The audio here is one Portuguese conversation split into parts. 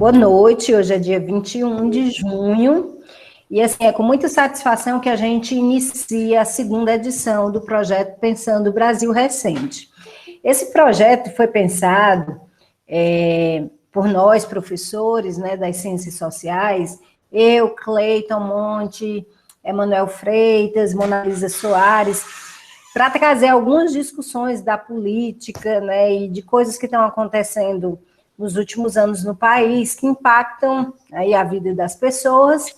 Boa noite, hoje é dia 21 de junho, e assim, é com muita satisfação que a gente inicia a segunda edição do projeto Pensando o Brasil Recente. Esse projeto foi pensado por nós, professores, né, das ciências sociais, eu, Cleiton Monte, Emanuel Freitas, Mona Lisa Soares, para trazer algumas discussões da política, né, e de coisas que estão acontecendo nos últimos anos no país, que impactam aí a vida das pessoas,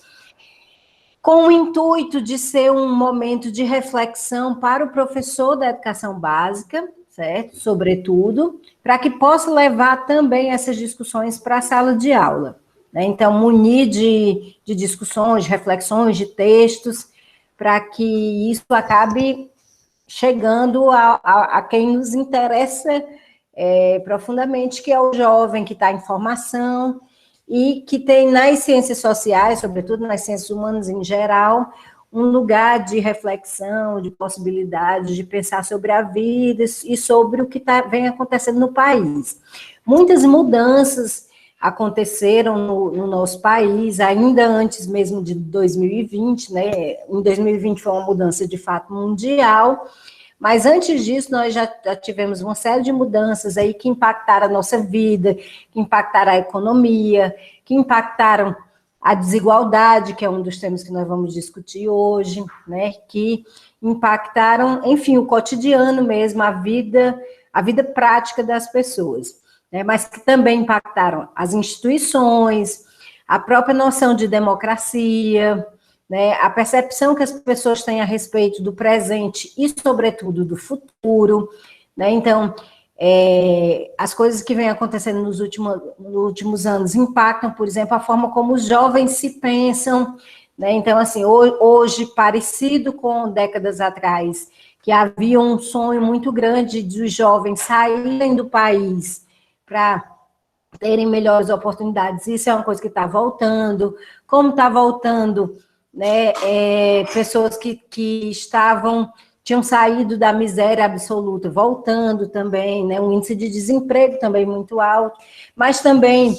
com o intuito de ser um momento de reflexão para o professor da educação básica, certo? Sobretudo, para que possa levar também essas discussões para a sala de aula, né? Então, munir de discussões, de reflexões, de textos, para que isso acabe chegando a quem nos interessa profundamente, que é o jovem que está em formação e que tem nas ciências sociais, sobretudo nas ciências humanas em geral, um lugar de reflexão, de possibilidade de pensar sobre a vida e sobre o que vem acontecendo no país. Muitas mudanças aconteceram no nosso país, ainda antes mesmo de 2020, né? Em 2020 foi uma mudança de fato mundial, mas antes disso nós já tivemos uma série de mudanças aí que impactaram a nossa vida, que impactaram a economia, que impactaram a desigualdade, que é um dos temas que nós vamos discutir hoje, né? Que impactaram, enfim, o cotidiano mesmo, a vida prática das pessoas, né? Mas que também impactaram as instituições, a própria noção de democracia, né, a percepção que as pessoas têm a respeito do presente e, sobretudo, do futuro, né? Então, as coisas que vêm acontecendo nos últimos anos impactam, por exemplo, a forma como os jovens se pensam, né? Então, assim, hoje, parecido com décadas atrás, que havia um sonho muito grande dos jovens saírem do país para terem melhores oportunidades, isso é uma coisa que está voltando, como está voltando, né, pessoas que tinham saído da miséria absoluta, voltando também, né, um índice de desemprego também muito alto, mas também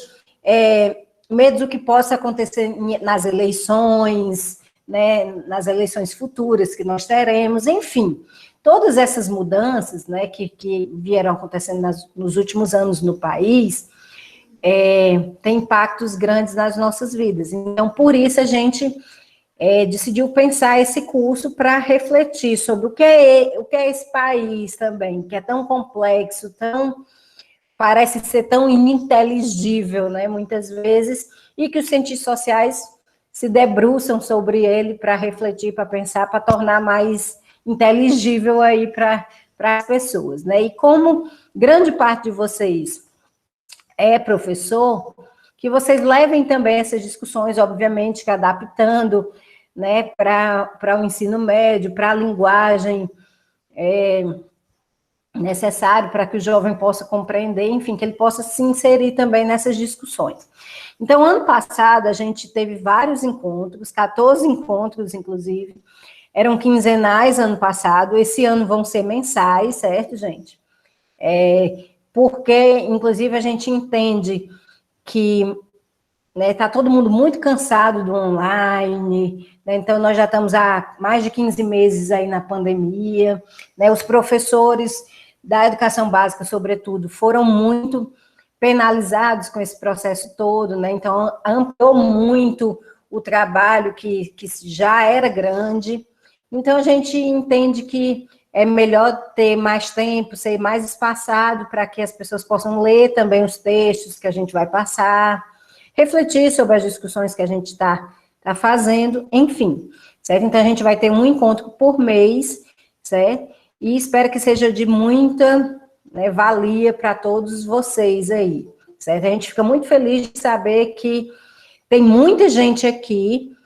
medo do que possa acontecer nas eleições, né, nas eleições futuras que nós teremos, enfim, todas essas mudanças, né, que vieram acontecendo nos últimos anos no país, tem impactos grandes nas nossas vidas. Então, por isso a gente decidiu pensar esse curso para refletir sobre o que é esse país também, que é tão complexo, parece ser tão ininteligível, né, muitas vezes, e que os cientistas sociais se debruçam sobre ele para refletir, para pensar, para tornar mais inteligível aí para as pessoas, né? E como grande parte de vocês professor, que vocês levem também essas discussões, obviamente, que adaptando, né, para o ensino médio, para a linguagem necessária para que o jovem possa compreender, enfim, que ele possa se inserir também nessas discussões. Então, ano passado, a gente teve vários encontros, 14 encontros, inclusive, eram quinzenais ano passado, esse ano vão ser mensais, certo, gente? Porque, inclusive, a gente entende que está todo mundo muito cansado do online, né? Então nós já estamos há mais de 15 meses aí na pandemia, né? Os professores da educação básica, sobretudo, foram muito penalizados com esse processo todo, né? Então ampliou muito o trabalho que já era grande. Então a gente entende que é melhor ter mais tempo, ser mais espaçado, para que as pessoas possam ler também os textos que a gente vai passar, refletir sobre as discussões que a gente está fazendo, enfim, certo? Então, a gente vai ter um encontro por mês, certo? E espero que seja de muita, né, valia para todos vocês aí, certo? A gente fica muito feliz de saber que tem muita gente aqui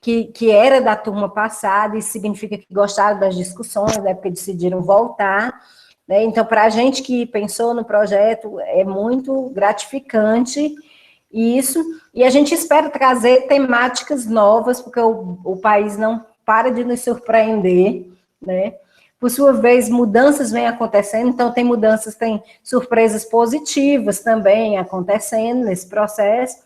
que era da turma passada, e significa que gostaram das discussões, né, porque decidiram voltar, né? Então, para a gente que pensou no projeto, é muito gratificante isso, e a gente espera trazer temáticas novas, porque o país não para de nos surpreender, né? Por sua vez, mudanças vêm acontecendo, então tem mudanças, tem surpresas positivas também acontecendo nesse processo,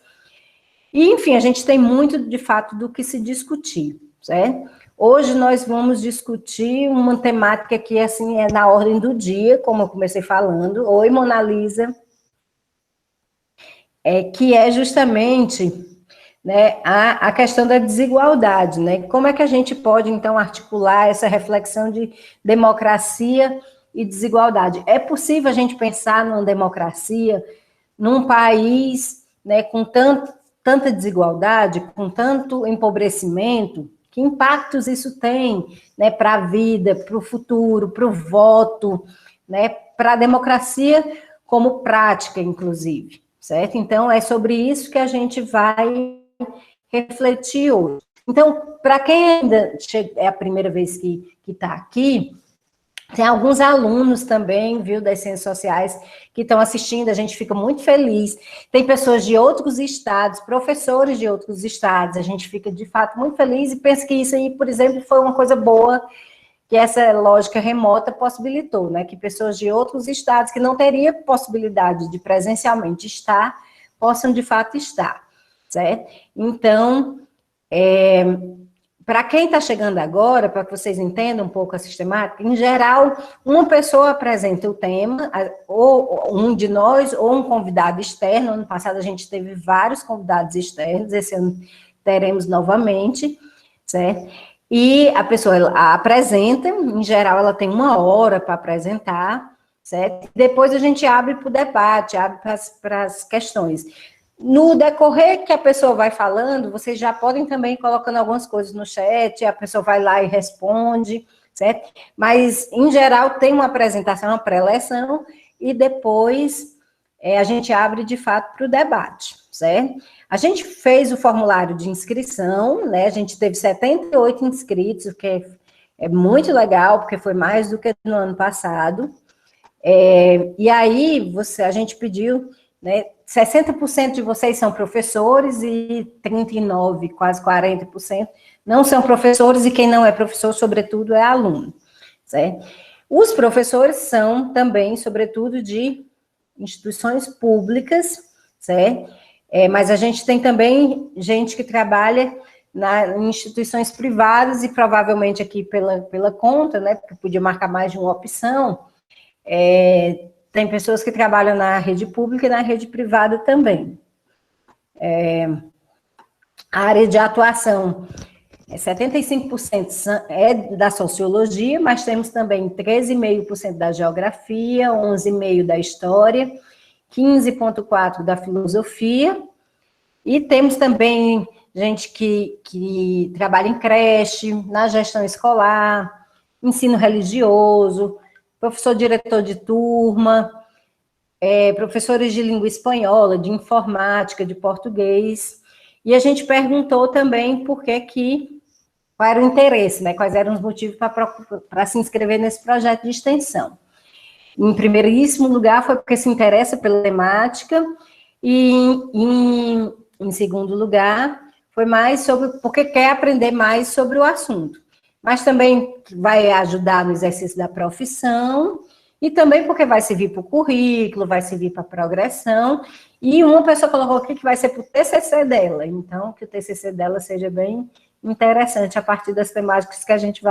E, enfim, a gente tem muito, de fato, do que se discutir, certo? Hoje nós vamos discutir uma temática que, assim, é na ordem do dia, como eu comecei falando. Oi, Mona Lisa. Que é justamente, né, a questão da desigualdade, né? Como é que a gente pode, então, articular essa reflexão de democracia e desigualdade? É possível a gente pensar numa democracia num país, né, com tanta desigualdade, com tanto empobrecimento? Que impactos isso tem, né, para a vida, para o futuro, para o voto, né, para a democracia como prática, inclusive, certo? Então, é sobre isso que a gente vai refletir hoje. Então, para quem ainda é a primeira vez que está aqui, tem alguns alunos também, viu, das ciências sociais, que estão assistindo, a gente fica muito feliz. Tem pessoas de outros estados, professores de outros estados, a gente fica, de fato, muito feliz e pensa que isso aí, por exemplo, foi uma coisa boa que essa lógica remota possibilitou, né? Que pessoas de outros estados que não teriam possibilidade de presencialmente estar, possam, de fato, estar, certo? Então, para quem está chegando agora, para que vocês entendam um pouco a sistemática, em geral, uma pessoa apresenta o tema, ou um de nós, ou um convidado externo. Ano passado a gente teve vários convidados externos, esse ano teremos novamente, certo? E a pessoa apresenta, em geral ela tem 1 hora para apresentar, certo? Depois a gente abre para o debate, abre para as questões. No decorrer que a pessoa vai falando, vocês já podem também ir colocando algumas coisas no chat, a pessoa vai lá e responde, certo? Mas, em geral, tem uma apresentação, uma pré-eleção, e depois a gente abre, de fato, para o debate, certo? A gente fez o formulário de inscrição, né? A gente teve 78 inscritos, o que é muito legal, porque foi mais do que no ano passado. E aí, a gente pediu, né, 60% de vocês são professores e 39%, quase 40%, não são professores, e quem não é professor, sobretudo, é aluno, certo? Os professores são também, sobretudo, de instituições públicas, certo? Mas a gente tem também gente que trabalha em instituições privadas e provavelmente aqui pela conta, né, porque podia marcar mais de uma opção. Tem pessoas que trabalham na rede pública e na rede privada também. A área de atuação 75% é da sociologia, mas temos também 13,5% da geografia, 11,5% da história, 15,4% da filosofia, e temos também gente que trabalha em creche, na gestão escolar, ensino religioso, professor diretor de turma, professores de língua espanhola, de informática, de português. E a gente perguntou também qual era o interesse, né? Quais eram os motivos para se inscrever nesse projeto de extensão. Em primeiríssimo lugar, foi porque se interessa pela temática, e em segundo lugar, foi mais porque quer aprender mais sobre o assunto. Mas também vai ajudar no exercício da profissão, e também porque vai servir para o currículo, vai servir para a progressão, e uma pessoa colocou aqui que vai ser para o TCC dela, então que o TCC dela seja bem interessante a partir das temáticas que a gente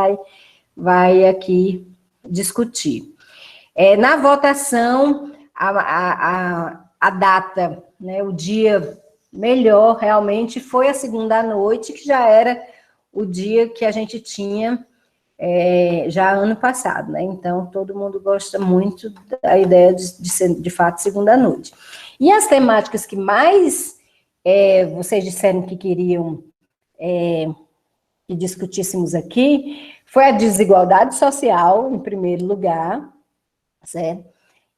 vai aqui discutir. Na votação, a data, né, o dia melhor realmente foi a segunda à noite, que já era o dia que a gente tinha já ano passado, né? Então, todo mundo gosta muito da ideia de ser, de fato, segunda à noite. E as temáticas que mais vocês disseram que queriam que discutíssemos aqui foi a desigualdade social, em primeiro lugar, certo?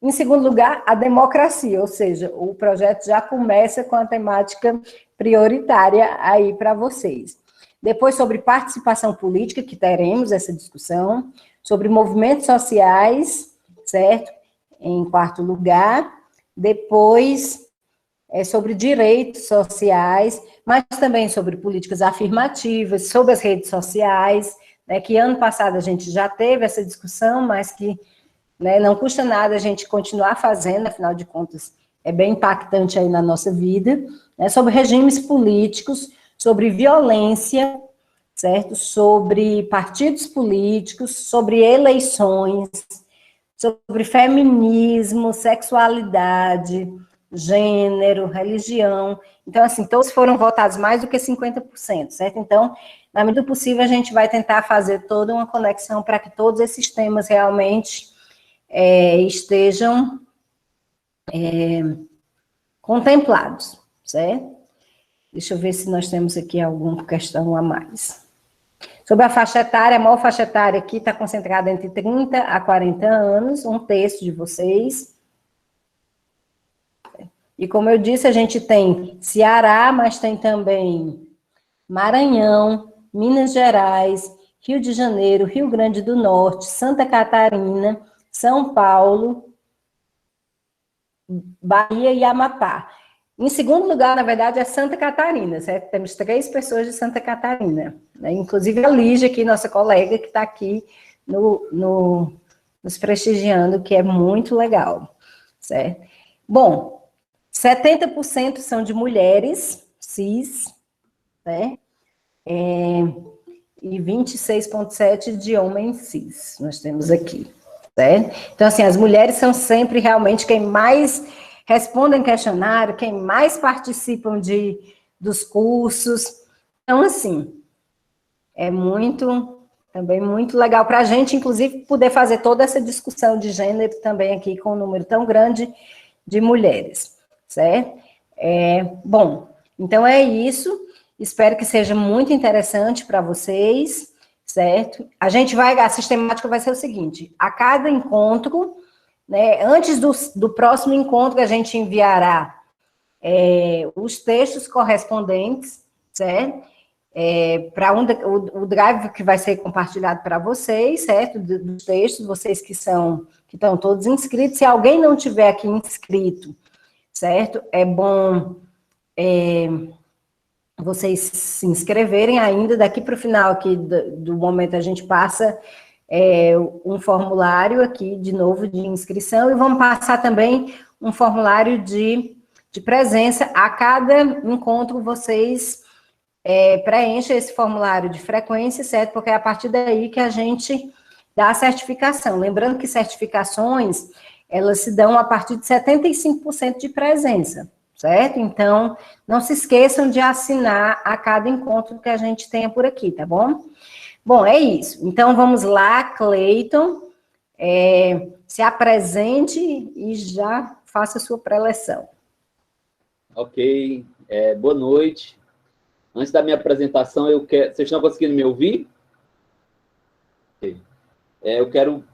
Em segundo lugar, a democracia, ou seja, o projeto já começa com a temática prioritária aí para vocês. Depois, sobre participação política, que teremos essa discussão, sobre movimentos sociais, certo? Em quarto lugar. Depois, sobre direitos sociais, mas também sobre políticas afirmativas, sobre as redes sociais, né, que ano passado a gente já teve essa discussão, mas que, né, não custa nada a gente continuar fazendo, afinal de contas, é bem impactante aí na nossa vida, né, sobre regimes políticos, sobre violência, certo? Sobre partidos políticos, sobre eleições, sobre feminismo, sexualidade, gênero, religião. Então, assim, todos foram votados mais do que 50%, certo? Então, na medida do possível, a gente vai tentar fazer toda uma conexão para que todos esses temas realmente estejam contemplados, certo? Deixa eu ver se nós temos aqui alguma questão a mais. Sobre a faixa etária, a maior faixa etária aqui está concentrada entre 30 a 40 anos, um terço de vocês. E como eu disse, a gente tem Ceará, mas tem também Maranhão, Minas Gerais, Rio de Janeiro, Rio Grande do Norte, Santa Catarina, São Paulo, Bahia e Amapá. Em segundo lugar, na verdade, é Santa Catarina, certo? Temos 3 pessoas de Santa Catarina, né? Inclusive a Lígia, aqui, nossa colega, que está aqui nos prestigiando, que é muito legal, certo? Bom, 70% são de mulheres cis, né? E 26,7% de homens cis, nós temos aqui, certo? Então, assim, as mulheres são sempre realmente quem mais respondem questionário, quem mais participam dos cursos. Então, assim, é também muito legal para a gente, inclusive, poder fazer toda essa discussão de gênero também aqui com um número tão grande de mulheres, certo? Bom, então é isso. Espero que seja muito interessante para vocês, certo? A sistemática vai ser o seguinte: a cada encontro, né, antes do próximo encontro, a gente enviará os textos correspondentes, certo? Para o drive que vai ser compartilhado para vocês, certo? Dos textos, vocês que estão todos inscritos. Se alguém não tiver aqui inscrito, certo? É bom vocês se inscreverem ainda. Daqui para o final aqui do momento, a gente passa um formulário aqui, de novo, de inscrição, e vamos passar também um formulário de presença. A cada encontro, vocês preenchem esse formulário de frequência, certo? Porque é a partir daí que a gente dá a certificação. Lembrando que certificações, elas se dão a partir de 75% de presença, certo? Então, não se esqueçam de assinar a cada encontro que a gente tenha por aqui, tá bom? Bom, é isso. Então, vamos lá, Cleiton, se apresente e já faça a sua preleção. Ok, boa noite. Antes da minha apresentação, vocês estão conseguindo me ouvir? Okay. Eu quero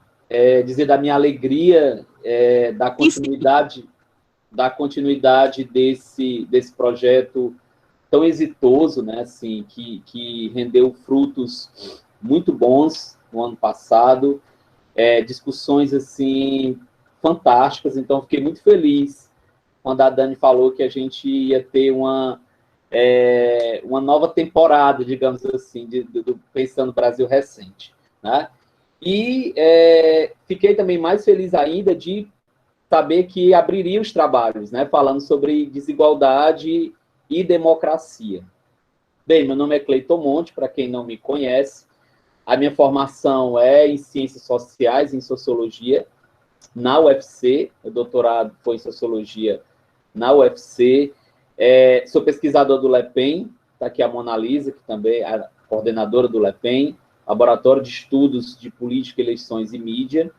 dizer da minha alegria da continuidade desse projeto tão exitoso, né, assim, que rendeu frutos muito bons no ano passado, discussões assim fantásticas. Então, fiquei muito feliz quando a Dani falou que a gente ia ter uma nova temporada, digamos assim, do Pensando Brasil Recente, né? E fiquei também mais feliz ainda de saber que abriria os trabalhos, né, falando sobre desigualdade e democracia. Bem, meu nome é Cleiton Monte, para quem não me conhece. A minha formação é em Ciências Sociais, em Sociologia, na UFC. O doutorado foi em Sociologia na UFC. Sou pesquisador do LEPEN, está aqui a Mona Lisa, que também é a coordenadora do LEPEN, Laboratório de Estudos de Política, Eleições e Mídia.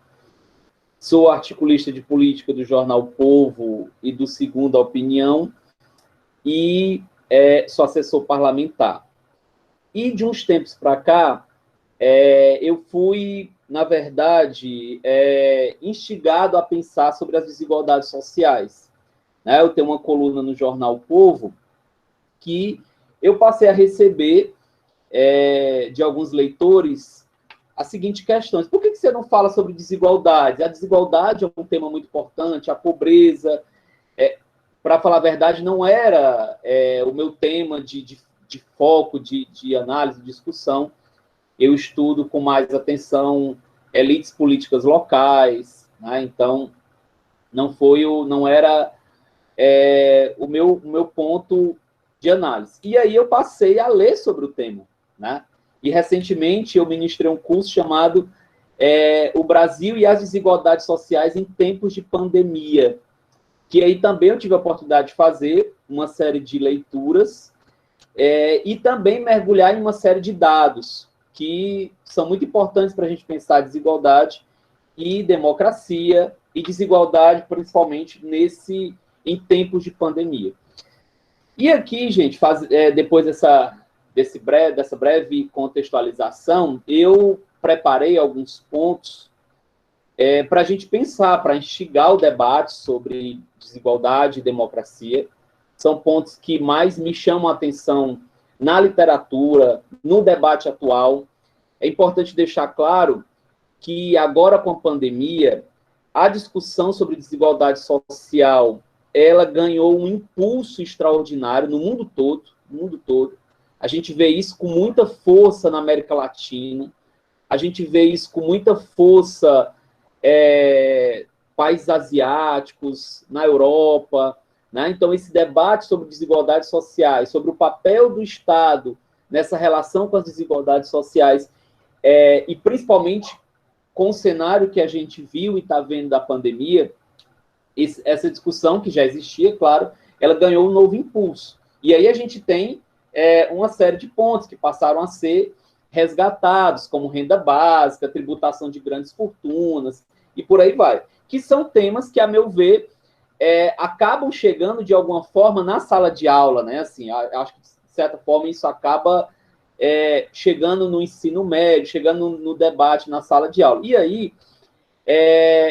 Sou articulista de política do jornal Povo e do Segunda Opinião, e sou assessor parlamentar. E de uns tempos para cá, eu fui, na verdade, instigado a pensar sobre as desigualdades sociais. Né? Eu tenho uma coluna no jornal Povo que eu passei a receber de alguns leitores a seguinte questão: por que você não fala sobre desigualdade? A desigualdade é um tema muito importante, a pobreza. Para falar a verdade, não era o meu tema de foco, de análise, de discussão. Eu estudo com mais atenção elites políticas locais, né? Então, não era o meu ponto de análise. E aí eu passei a ler sobre o tema, né? E recentemente eu ministrei um curso chamado O Brasil e as Desigualdades Sociais em Tempos de Pandemia, que aí também eu tive a oportunidade de fazer uma série de leituras e também mergulhar em uma série de dados que são muito importantes para a gente pensar desigualdade e democracia, e desigualdade principalmente em tempos de pandemia. E aqui, gente, depois dessa breve contextualização, eu preparei alguns pontos para a gente pensar, para instigar o debate sobre desigualdade e democracia. São pontos que mais me chamam a atenção na literatura, no debate atual. É importante deixar claro que agora com a pandemia, a discussão sobre desigualdade social, ela ganhou um impulso extraordinário no mundo todo, no mundo todo. A gente vê isso com muita força na América Latina, a gente vê isso com muita força países asiáticos, na Europa, né? Então, esse debate sobre desigualdades sociais, sobre o papel do Estado nessa relação com as desigualdades sociais, e principalmente com o cenário que a gente viu e está vendo da pandemia, essa discussão, que já existia, claro, ela ganhou um novo impulso. E aí a gente tem uma série de pontos que passaram a ser resgatados, como renda básica, tributação de grandes fortunas, e por aí vai. Que são temas que, a meu ver, acabam chegando, de alguma forma, na sala de aula, né? Assim, acho que, de certa forma, isso acaba chegando no ensino médio, chegando no debate na sala de aula. E aí,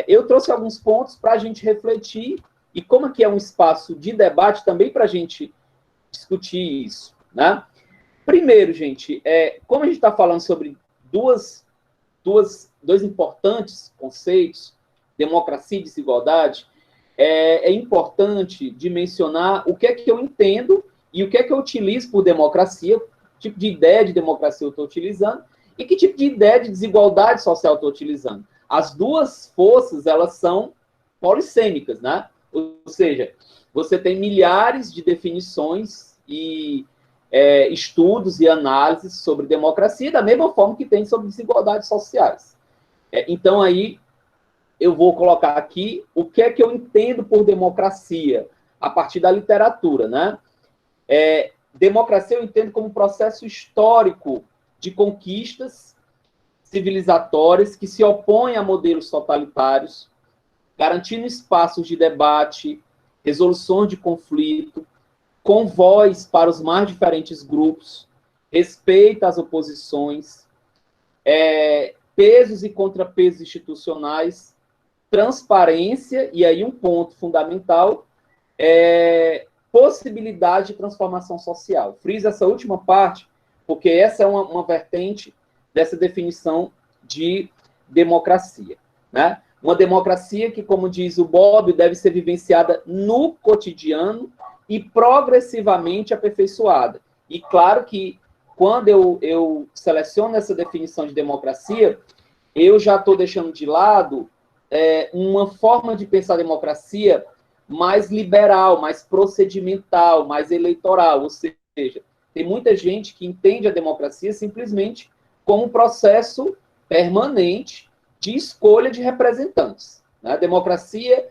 eu trouxe alguns pontos para a gente refletir, e como aqui é um espaço de debate, também para a gente discutir isso, né? Primeiro, gente, como a gente está falando sobre dois importantes conceitos, democracia e desigualdade, é importante dimensionar o que é que eu entendo e o que é que eu utilizo por democracia, que tipo de ideia de democracia eu estou utilizando e que tipo de ideia de desigualdade social eu estou utilizando. As duas forças, elas são polissêmicas, né? Ou seja, você tem milhares de definições e estudos e análises sobre democracia, da mesma forma que tem sobre desigualdades sociais. Então, aí, eu vou colocar aqui o que é que eu entendo por democracia, a partir da literatura, né? Democracia eu entendo como um processo histórico de conquistas civilizatórias que se opõem a modelos totalitários, garantindo espaços de debate, resolução de conflito, com voz para os mais diferentes grupos, respeito às oposições, pesos e contrapesos institucionais, transparência, e aí um ponto fundamental, possibilidade de transformação social. Friso essa última parte, porque essa é uma vertente dessa definição de democracia, né? Uma democracia que, como diz o Bobbio, deve ser vivenciada no cotidiano e progressivamente aperfeiçoada. E claro que, quando eu seleciono essa definição de democracia, eu já estou deixando de lado uma forma de pensar a democracia mais liberal, mais procedimental, mais eleitoral. Ou seja, tem muita gente que entende a democracia simplesmente como um processo permanente de escolha de representantes. A democracia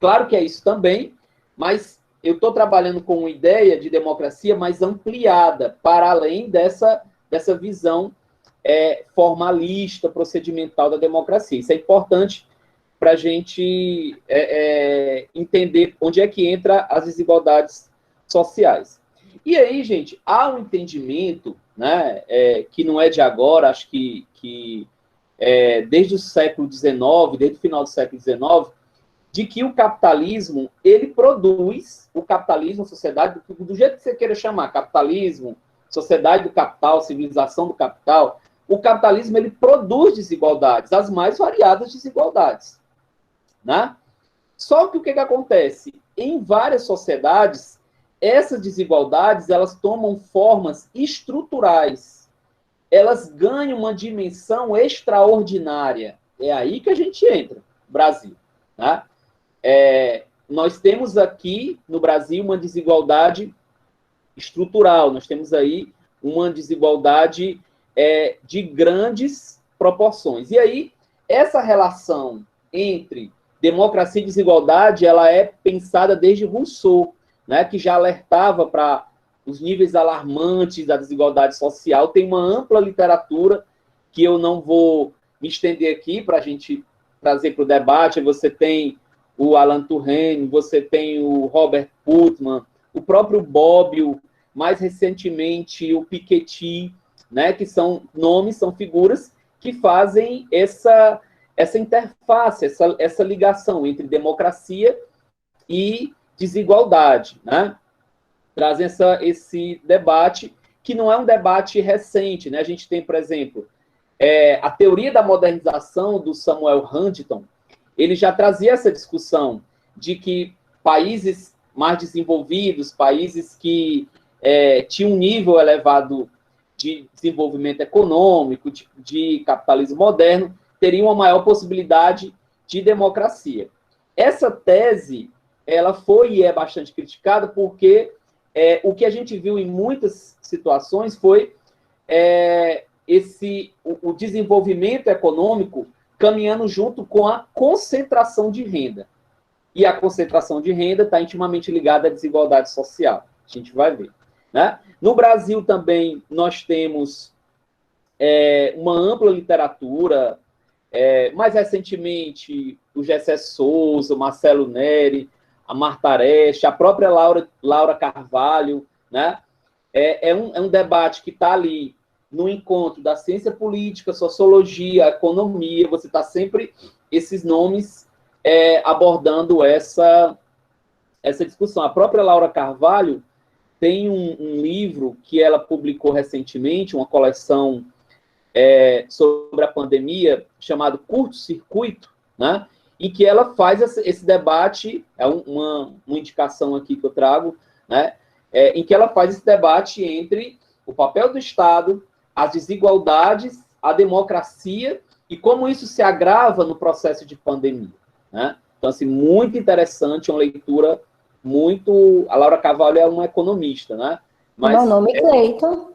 claro que é isso também, mas eu estou trabalhando com uma ideia de democracia mais ampliada, para além dessa visão formalista, procedimental da democracia. Isso é importante para a gente entender onde é que entra as desigualdades sociais. E aí, gente, há um entendimento, né, que não é de agora, acho que desde o século XIX, desde o final do século XIX, de que o capitalismo, ele produz, o capitalismo, a sociedade, do jeito que você queira chamar, capitalismo, sociedade do capital, civilização do capital, o capitalismo, ele produz desigualdades, as mais variadas desigualdades, né? Só que o que acontece? Em várias sociedades, essas desigualdades, elas tomam formas estruturais, elas ganham uma dimensão extraordinária. É aí que a gente entra, Brasil, né? nós temos aqui no Brasil uma desigualdade estrutural, nós temos aí uma desigualdade de grandes proporções. E aí, essa relação entre democracia e desigualdade, ela é pensada desde Rousseau, né, que já alertava para os níveis alarmantes da desigualdade social. Tem uma ampla literatura que eu não vou me estender aqui para a gente trazer para o debate. Você tem o Alan Turing, você tem o Robert Putnam, o próprio Bobbio, mais recentemente o Piketty, né, que são nomes, são figuras que fazem essa interface, essa ligação entre democracia e desigualdade, né? Trazem esse debate, que não é um debate recente, né? A gente tem, por exemplo, a teoria da modernização do Samuel Huntington, ele já trazia essa discussão de que países mais desenvolvidos, países que tinham um nível elevado de desenvolvimento econômico, de capitalismo moderno, teriam uma maior possibilidade de democracia. Essa tese, ela foi e é bastante criticada porque o que a gente viu em muitas situações foi o desenvolvimento econômico caminhando junto com a concentração de renda. E a concentração de renda está intimamente ligada à desigualdade social. A gente vai ver. Né? No Brasil também nós temos uma ampla literatura, mais recentemente o Gessé Souza, o Marcelo Neri, a Marta Areste, a própria Laura Carvalho, né? É um debate que está ali no encontro da ciência política, sociologia, economia, você está sempre esses nomes abordando essa discussão. A própria Laura Carvalho tem um livro que ela publicou recentemente, uma coleção sobre a pandemia, chamado Curto Circuito, né? Em que ela faz esse debate, uma indicação aqui que eu trago, né? Em que ela faz esse debate entre o papel do Estado, as desigualdades, a democracia e como isso se agrava no processo de pandemia, né? Então, assim, muito interessante, uma leitura muito... A Laura Carvalho é uma economista, né? Mas meu nome é Cleiton.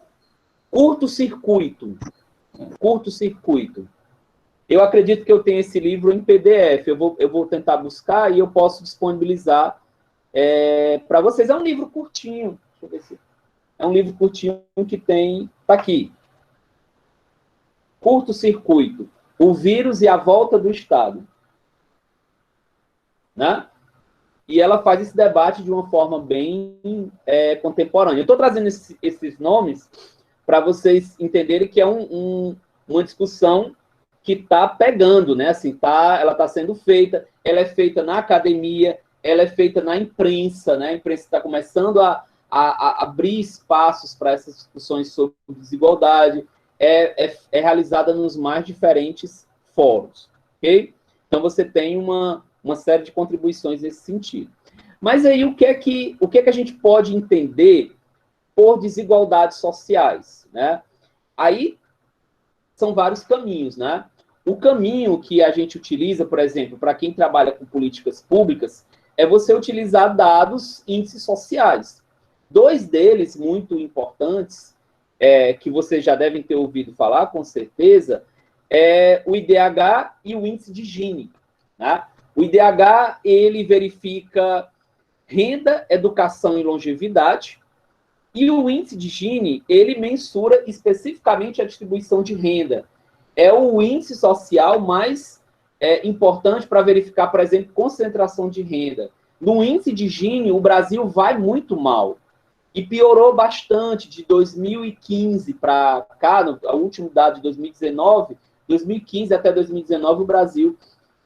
Curto Circuito. Curto Circuito. Eu acredito que eu tenho esse livro em PDF. Eu vou tentar buscar e eu posso disponibilizar para vocês. É um livro curtinho. Deixa eu ver se... É um livro curtinho que tem... Está aqui. Curto Circuito. O vírus e a volta do Estado. Né? E ela faz esse debate de uma forma bem contemporânea. Eu estou trazendo esses nomes para vocês entenderem que é uma discussão que está pegando, né? Assim, ela está sendo feita, ela é feita na academia, ela é feita na imprensa, né? A imprensa está começando a abrir espaços para essas discussões sobre desigualdade, é realizada nos mais diferentes fóruns, ok? Então, você tem uma série de contribuições nesse sentido. Mas aí, o que é que a gente pode entender por desigualdades sociais, né? Aí, são vários caminhos, né? O caminho que a gente utiliza, por exemplo, para quem trabalha com políticas públicas, é você utilizar dados, índices sociais. Dois deles, muito importantes, que vocês já devem ter ouvido falar, com certeza, é o IDH e o índice de Gini, né? O IDH, ele verifica renda, educação e longevidade, e o índice de Gini, ele mensura especificamente a distribuição de renda. É o índice social mais importante para verificar, por exemplo, concentração de renda. No índice de Gini, o Brasil vai muito mal. E piorou bastante de 2015 para cá, o último dado de 2019, 2015 até 2019, o Brasil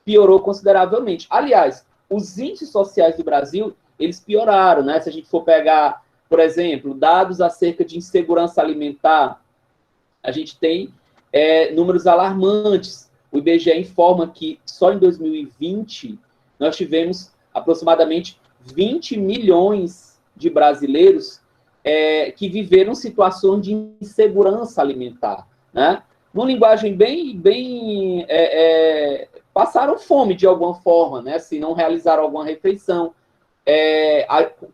piorou consideravelmente. Aliás, os índices sociais do Brasil, eles pioraram, né? Se a gente for pegar, por exemplo, dados acerca de insegurança alimentar, a gente tem números alarmantes. O IBGE informa que só em 2020 nós tivemos aproximadamente 20 milhões de brasileiros que viveram situações de insegurança alimentar, né? Numa linguagem bem passaram fome de alguma forma, né? Se não realizaram alguma refeição,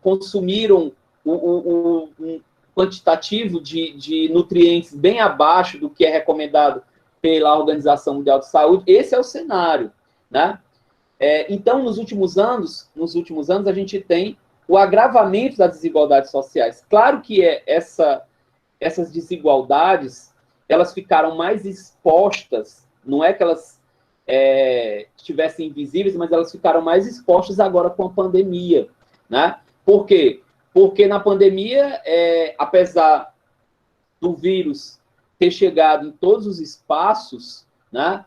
consumiram um quantitativo de nutrientes bem abaixo do que é recomendado pela Organização Mundial de Saúde. Esse é o cenário, né? Então, nos últimos anos, a gente tem o agravamento das desigualdades sociais. Claro que essas desigualdades, elas ficaram mais expostas, não é que elas estivessem invisíveis, mas elas ficaram mais expostas agora com a pandemia, né? Por quê? Porque na pandemia, apesar do vírus ter chegado em todos os espaços, né?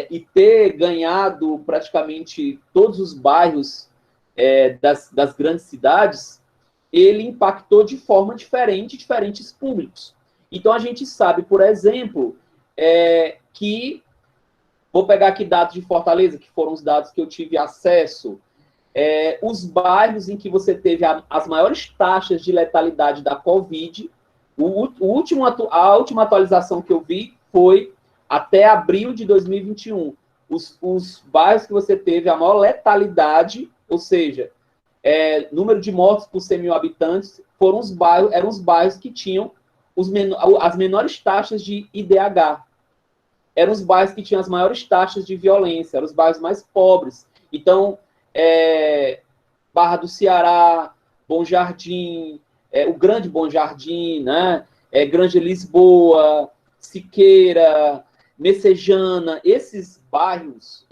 E ter ganhado praticamente todos os bairros das grandes cidades, ele impactou de forma diferente diferentes públicos. Então, a gente sabe, por exemplo, que... Vou pegar aqui dados de Fortaleza, que foram os dados que eu tive acesso. Os bairros em que você teve as maiores taxas de letalidade da Covid, a última atualização que eu vi foi até abril de 2021. Os bairros que você teve a maior letalidade, ou seja, número de mortos por 100 mil habitantes, eram os bairros que tinham as menores taxas de IDH. Eram os bairros que tinham as maiores taxas de violência, eram os bairros mais pobres. Então, Barra do Ceará, Bom Jardim, o Grande Bom Jardim, né? Grande Lisboa, Siqueira, Messejana, esses bairros,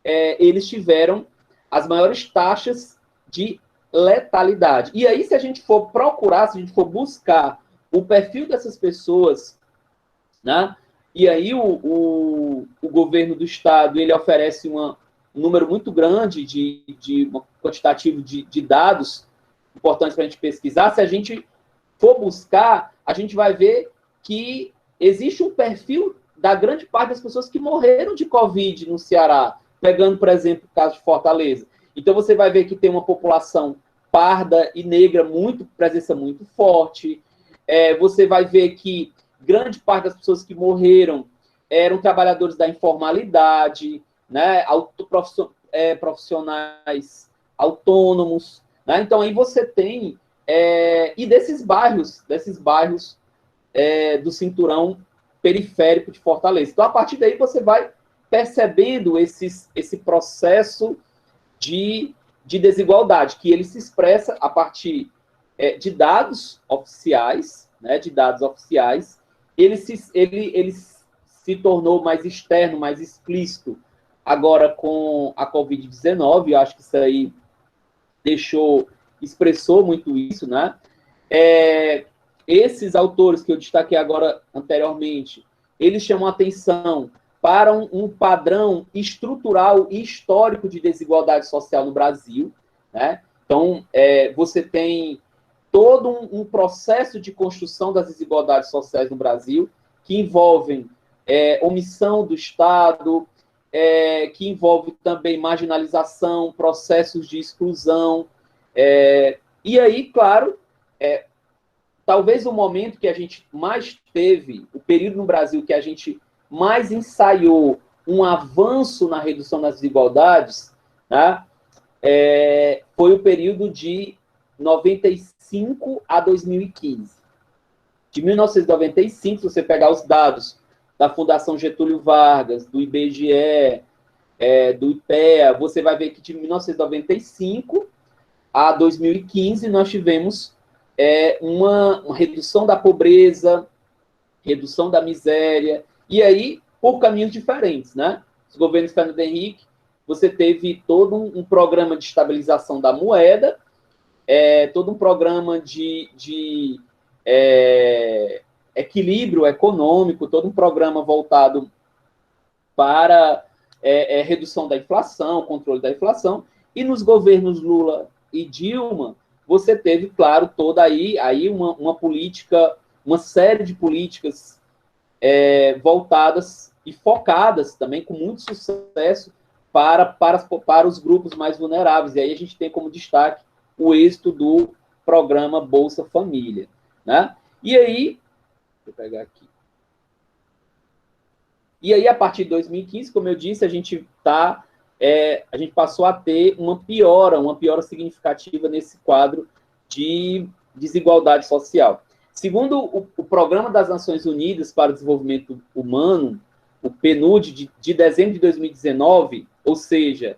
eles tiveram as maiores taxas de letalidade. E aí, se a gente for procurar, se a gente for buscar o perfil dessas pessoas, né? E aí o governo do estado, ele oferece um número muito grande de quantitativo de dados importantes para a gente pesquisar. Se a gente for buscar, a gente vai ver que existe um perfil da grande parte das pessoas que morreram de Covid no Ceará, pegando, por exemplo, o caso de Fortaleza. Então, você vai ver que tem uma população parda e negra, presença muito forte. Você vai ver que grande parte das pessoas que morreram eram trabalhadores da informalidade, né, profissionais autônomos, né? Então, aí você tem... e desses bairros do cinturão periférico de Fortaleza. Então, a partir daí, você vai percebendo esse processo de desigualdade, que ele se expressa a partir de dados oficiais, né, ele se tornou mais externo, mais explícito agora com a Covid-19, eu acho que isso aí expressou muito isso, né? Esses autores que eu destaquei agora anteriormente, eles chamam atenção para um padrão estrutural e histórico de desigualdade social no Brasil, né? Então, você tem todo um processo de construção das desigualdades sociais no Brasil, que envolvem omissão do Estado, que envolve também marginalização, processos de exclusão. E aí, claro, talvez o momento que a gente mais teve, o período no Brasil que a gente mais ensaiou um avanço na redução das desigualdades, né, foi o período de 95 a 2015. De 1995, se você pegar os dados da Fundação Getúlio Vargas, do IBGE, do IPEA, você vai ver que de 1995 a 2015 nós tivemos uma redução da pobreza, redução da miséria, e aí por caminhos diferentes, né? Os governos Fernando Henrique, você teve todo um programa de estabilização da moeda, todo um programa de equilíbrio econômico, todo um programa voltado para redução da inflação, controle da inflação, e nos governos Lula e Dilma, você teve, claro, toda aí uma política, uma série de políticas voltadas e focadas também com muito sucesso para os grupos mais vulneráveis. E aí a gente tem como destaque o êxito do programa Bolsa Família, né? E aí, deixa eu pegar aqui. E aí, a partir de 2015, como eu disse, a gente passou a ter uma piora significativa nesse quadro de desigualdade social. Segundo o Programa das Nações Unidas para o Desenvolvimento Humano, o PNUD, de dezembro de 2019, ou seja,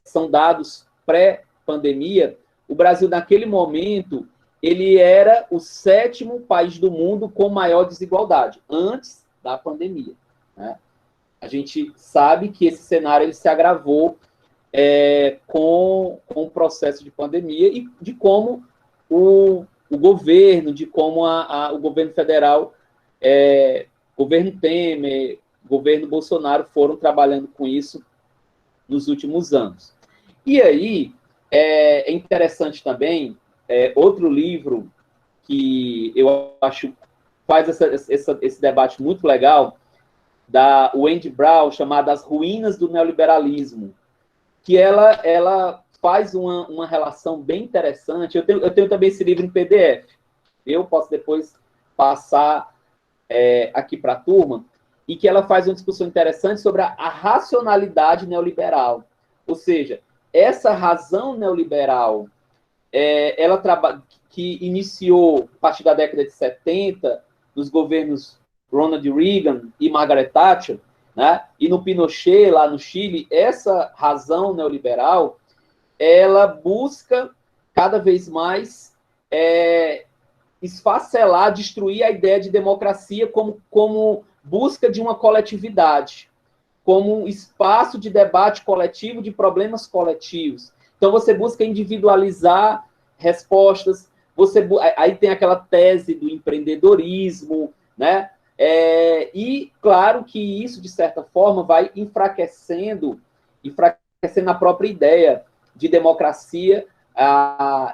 são dados pré-pandemia, o Brasil, naquele momento, ele era o 7º país do mundo com maior desigualdade, antes da pandemia, né? A gente sabe que esse cenário ele se agravou com o processo de pandemia e de como o governo, de como o governo federal, governo Temer, governo Bolsonaro foram trabalhando com isso nos últimos anos. E aí, é interessante também, outro livro que eu acho faz esse debate muito legal, da Wendy Brown, chamada As Ruínas do Neoliberalismo, que ela faz uma relação bem interessante. Eu tenho também esse livro em PDF. Eu posso depois passar aqui para a turma, e que ela faz uma discussão interessante sobre a racionalidade neoliberal. Ou seja, essa razão neoliberal, que iniciou a partir da década de 70, dos governos Ronald Reagan e Margaret Thatcher, né? E no Pinochet, lá no Chile, essa razão neoliberal, ela busca cada vez mais esfacelar, destruir a ideia de democracia como busca de uma coletividade, como um espaço de debate coletivo de problemas coletivos. Então, você busca individualizar respostas, aí tem aquela tese do empreendedorismo, né? E, claro, que isso, de certa forma, vai enfraquecendo a própria ideia de democracia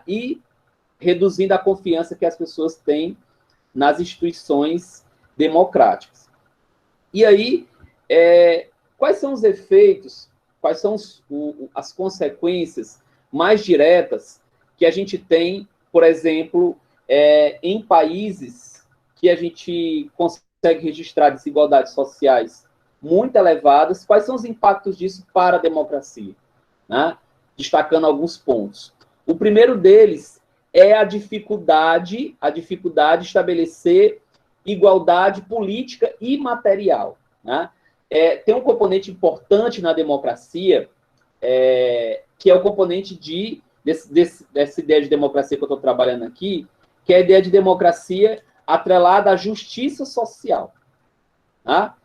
e reduzindo a confiança que as pessoas têm nas instituições democráticas. E aí, quais são os efeitos, quais são as consequências mais diretas que a gente tem, por exemplo, em países que a gente consegue registrar desigualdades sociais muito elevadas? Quais são os impactos disso para a democracia? Né? Destacando alguns pontos. O primeiro deles é a dificuldade de estabelecer igualdade política e material. Né? Tem um componente importante na democracia, que é o componente dessa ideia de democracia que eu estou trabalhando aqui, que é a ideia de democracia atrelada à justiça social. Tá?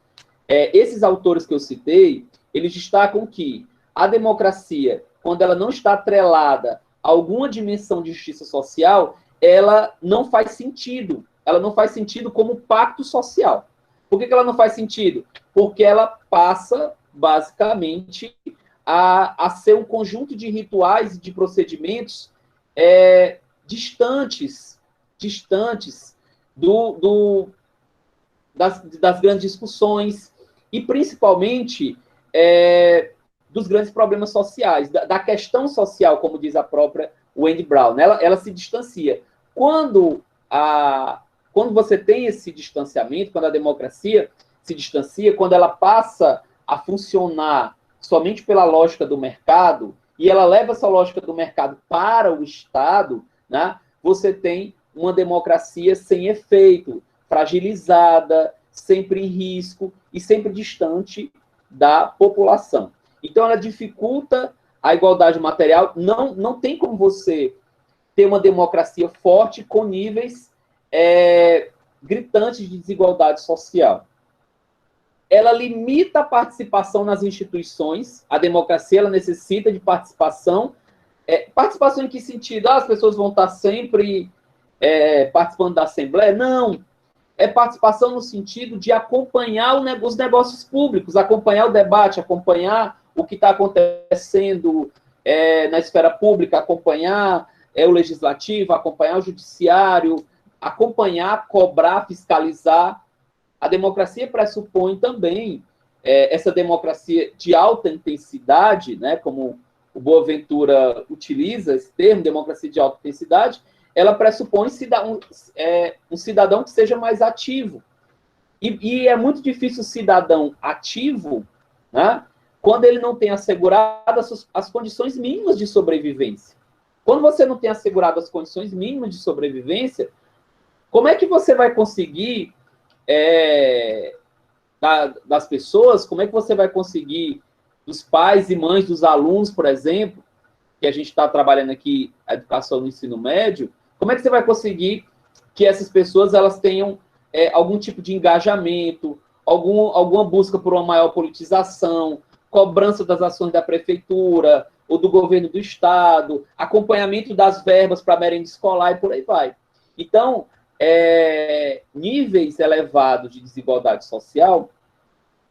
Esses autores que eu citei, eles destacam que a democracia, quando ela não está atrelada a alguma dimensão de justiça social, ela não faz sentido. Ela não faz sentido como pacto social. Por que ela não faz sentido? Porque ela passa, basicamente, a ser um conjunto de rituais e de procedimentos distantes das grandes discussões e, principalmente, dos grandes problemas sociais, da questão social, como diz a própria Wendy Brown. Né? Ela se distancia. Quando você tem esse distanciamento, quando a democracia se distancia, quando ela passa a funcionar somente pela lógica do mercado, e ela leva essa lógica do mercado para o Estado, né, você tem uma democracia sem efeito, fragilizada, sempre em risco e sempre distante da população. Então, ela dificulta a igualdade material. Não tem como você ter uma democracia forte com níveis gritantes de desigualdade social. Ela limita a participação nas instituições. A democracia ela necessita de participação. Participação em que sentido? As pessoas vão estar sempre participando da Assembleia? Não. É participação no sentido de acompanhar os negócios públicos, acompanhar o debate, acompanhar o que está acontecendo na esfera pública, acompanhar o legislativo, acompanhar o judiciário, acompanhar, cobrar, fiscalizar. A democracia pressupõe também essa democracia de alta intensidade, né, como o Boaventura utiliza esse termo, democracia de alta intensidade, ela pressupõe um cidadão que seja mais ativo. E é muito difícil o cidadão ativo, né, quando ele não tem assegurado as condições mínimas de sobrevivência. Quando você não tem assegurado as condições mínimas de sobrevivência, como é que você vai conseguir, das pessoas, como é que você vai conseguir, dos pais e mães dos alunos, por exemplo, que a gente está trabalhando aqui, a educação no ensino médio, como é que você vai conseguir que essas pessoas elas tenham algum tipo de engajamento, alguma busca por uma maior politização, cobrança das ações da prefeitura ou do governo do estado, acompanhamento das verbas para merenda escolar e por aí vai. Então, níveis elevados de desigualdade social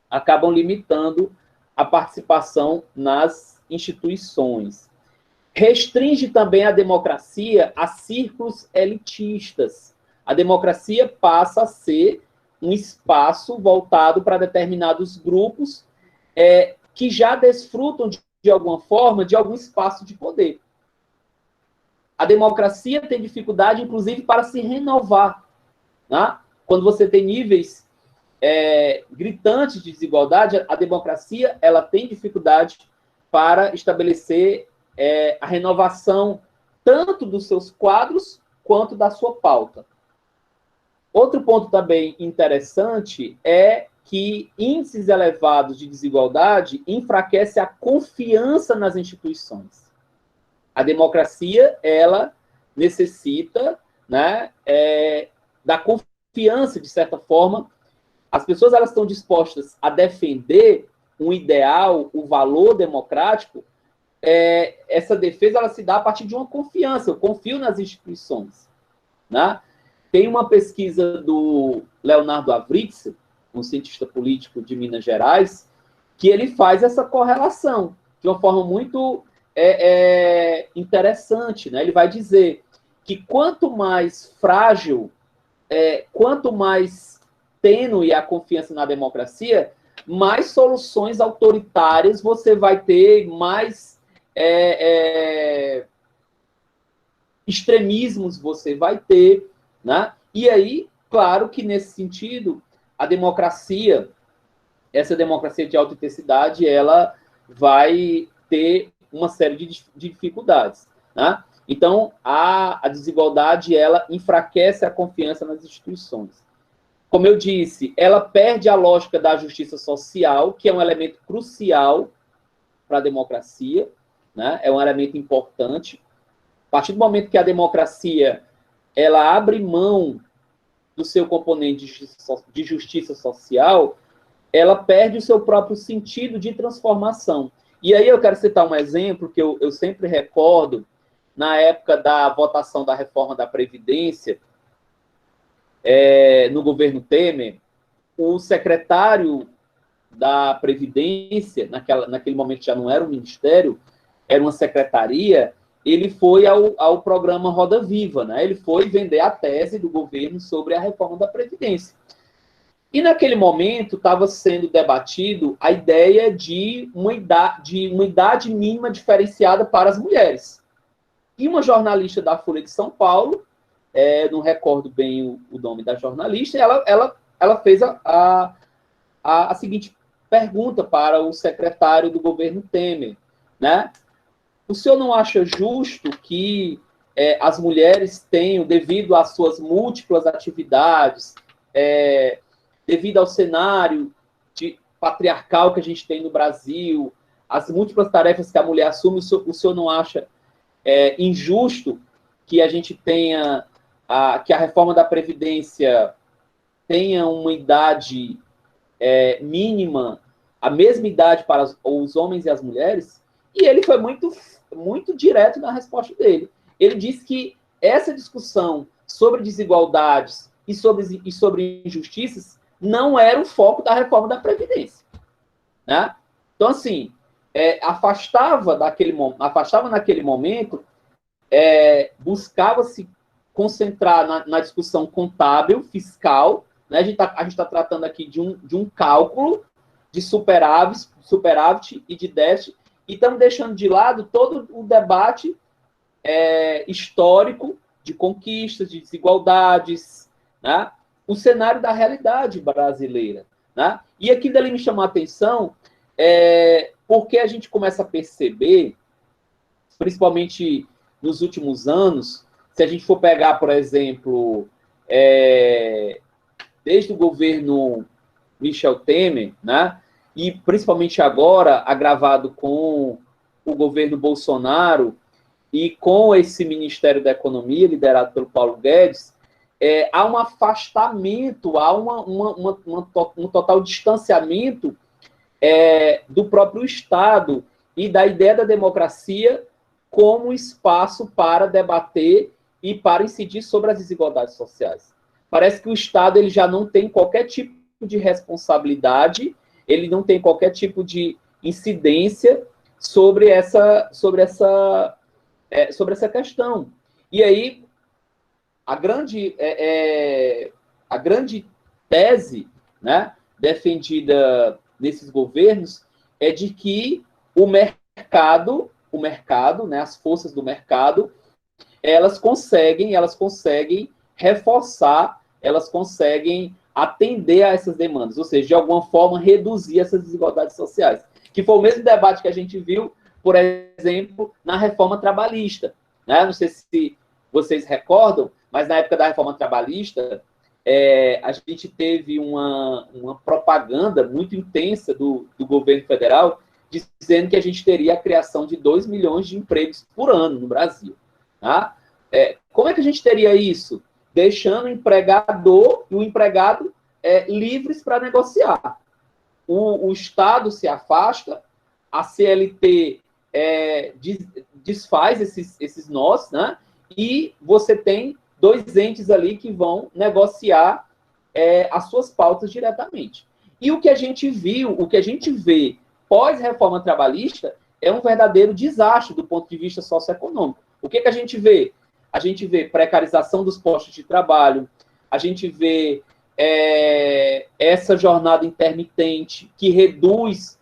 acabam limitando a participação nas instituições. Restringe também a democracia a círculos elitistas. A democracia passa a ser um espaço voltado para determinados grupos que já desfrutam, de alguma forma, de algum espaço de poder. A democracia tem dificuldade, inclusive, para se renovar. Né? Quando você tem níveis gritantes de desigualdade, a democracia ela tem dificuldade para estabelecer a renovação tanto dos seus quadros quanto da sua pauta. Outro ponto também interessante é que índices elevados de desigualdade enfraquecem a confiança nas instituições. A democracia, ela necessita, né, da confiança, de certa forma. As pessoas elas estão dispostas a defender um ideal, o valor democrático. Essa defesa ela se dá a partir de uma confiança. Eu confio nas instituições. Né? Tem uma pesquisa do Leonardo Avritz, um cientista político de Minas Gerais, que ele faz essa correlação de uma forma muito interessante. Né? Ele vai dizer que quanto mais frágil, quanto mais tênue a confiança na democracia, mais soluções autoritárias você vai ter, mais extremismos você vai ter, né? E aí, claro que nesse sentido, a democracia, essa democracia de alta intensidade, ela vai ter uma série de dificuldades, né? Então, a desigualdade, ela enfraquece a confiança nas instituições. Como eu disse, ela perde a lógica da justiça social, que é um elemento crucial para a democracia, né? É um elemento importante. A partir do momento que a democracia ela abre mão do seu componente de justiça social, ela perde o seu próprio sentido de transformação. E aí eu quero citar um exemplo que eu sempre recordo, na época da votação da reforma da Previdência, no governo Temer, o secretário da Previdência, naquele momento já não era um ministério, era uma secretaria, ele foi ao programa Roda Viva, né? Ele foi vender a tese do governo sobre a reforma da Previdência. E naquele momento estava sendo debatido a ideia de uma idade mínima diferenciada para as mulheres. E uma jornalista da Folha de São Paulo, não recordo bem o nome da jornalista, ela fez a seguinte pergunta para o secretário do governo Temer, né? O senhor não acha justo que as mulheres tenham, devido às suas múltiplas atividades, devido ao cenário patriarcal que a gente tem no Brasil, as múltiplas tarefas que a mulher assume, o senhor não acha injusto que a gente tenha, que a reforma da Previdência tenha uma idade mínima, a mesma idade para os homens e as mulheres? E ele foi muito, muito direto na resposta dele. Ele disse que essa discussão sobre desigualdades e sobre injustiças não era o foco da reforma da Previdência. Né? Então, assim, afastava naquele momento, buscava se concentrar na discussão contábil, fiscal, né? A gente tá tratando aqui de um cálculo de superávit e de déficit, e estamos deixando de lado todo o debate histórico de conquistas, de desigualdades, né? o cenário da realidade brasileira, né? E aqui dali me chamou a atenção porque a gente começa a perceber, principalmente nos últimos anos, se a gente for pegar, por exemplo, desde o governo Michel Temer, né? E principalmente agora, agravado com o governo Bolsonaro e com esse Ministério da Economia, liderado pelo Paulo Guedes, há um afastamento, há um total distanciamento do próprio Estado e da ideia da democracia como espaço para debater e para incidir sobre as desigualdades sociais. Parece que o Estado ele já não tem qualquer tipo de responsabilidade, ele não tem qualquer tipo de incidência sobre essa questão. E aí, a grande tese, né, defendida nesses governos é de que o mercado, né, as forças do mercado, elas conseguem reforçar, elas conseguem atender a essas demandas, ou seja, de alguma forma reduzir essas desigualdades sociais, que foi o mesmo debate que a gente viu, por exemplo, na reforma trabalhista, né? Não sei se vocês recordam, mas na época da reforma trabalhista, a gente teve uma propaganda muito intensa do governo federal dizendo que a gente teria a criação de 2 milhões de empregos por ano no Brasil. Tá? Como é que a gente teria isso? Deixando o empregador e o empregado livres para negociar. O Estado se afasta, a CLT desfaz esses nós, né? E você tem 2 entes ali que vão negociar as suas pautas diretamente. E o que a gente viu, o que a gente vê pós-reforma trabalhista é um verdadeiro desastre do ponto de vista socioeconômico. O que a gente vê? A gente vê precarização dos postos de trabalho, a gente vê essa jornada intermitente que reduz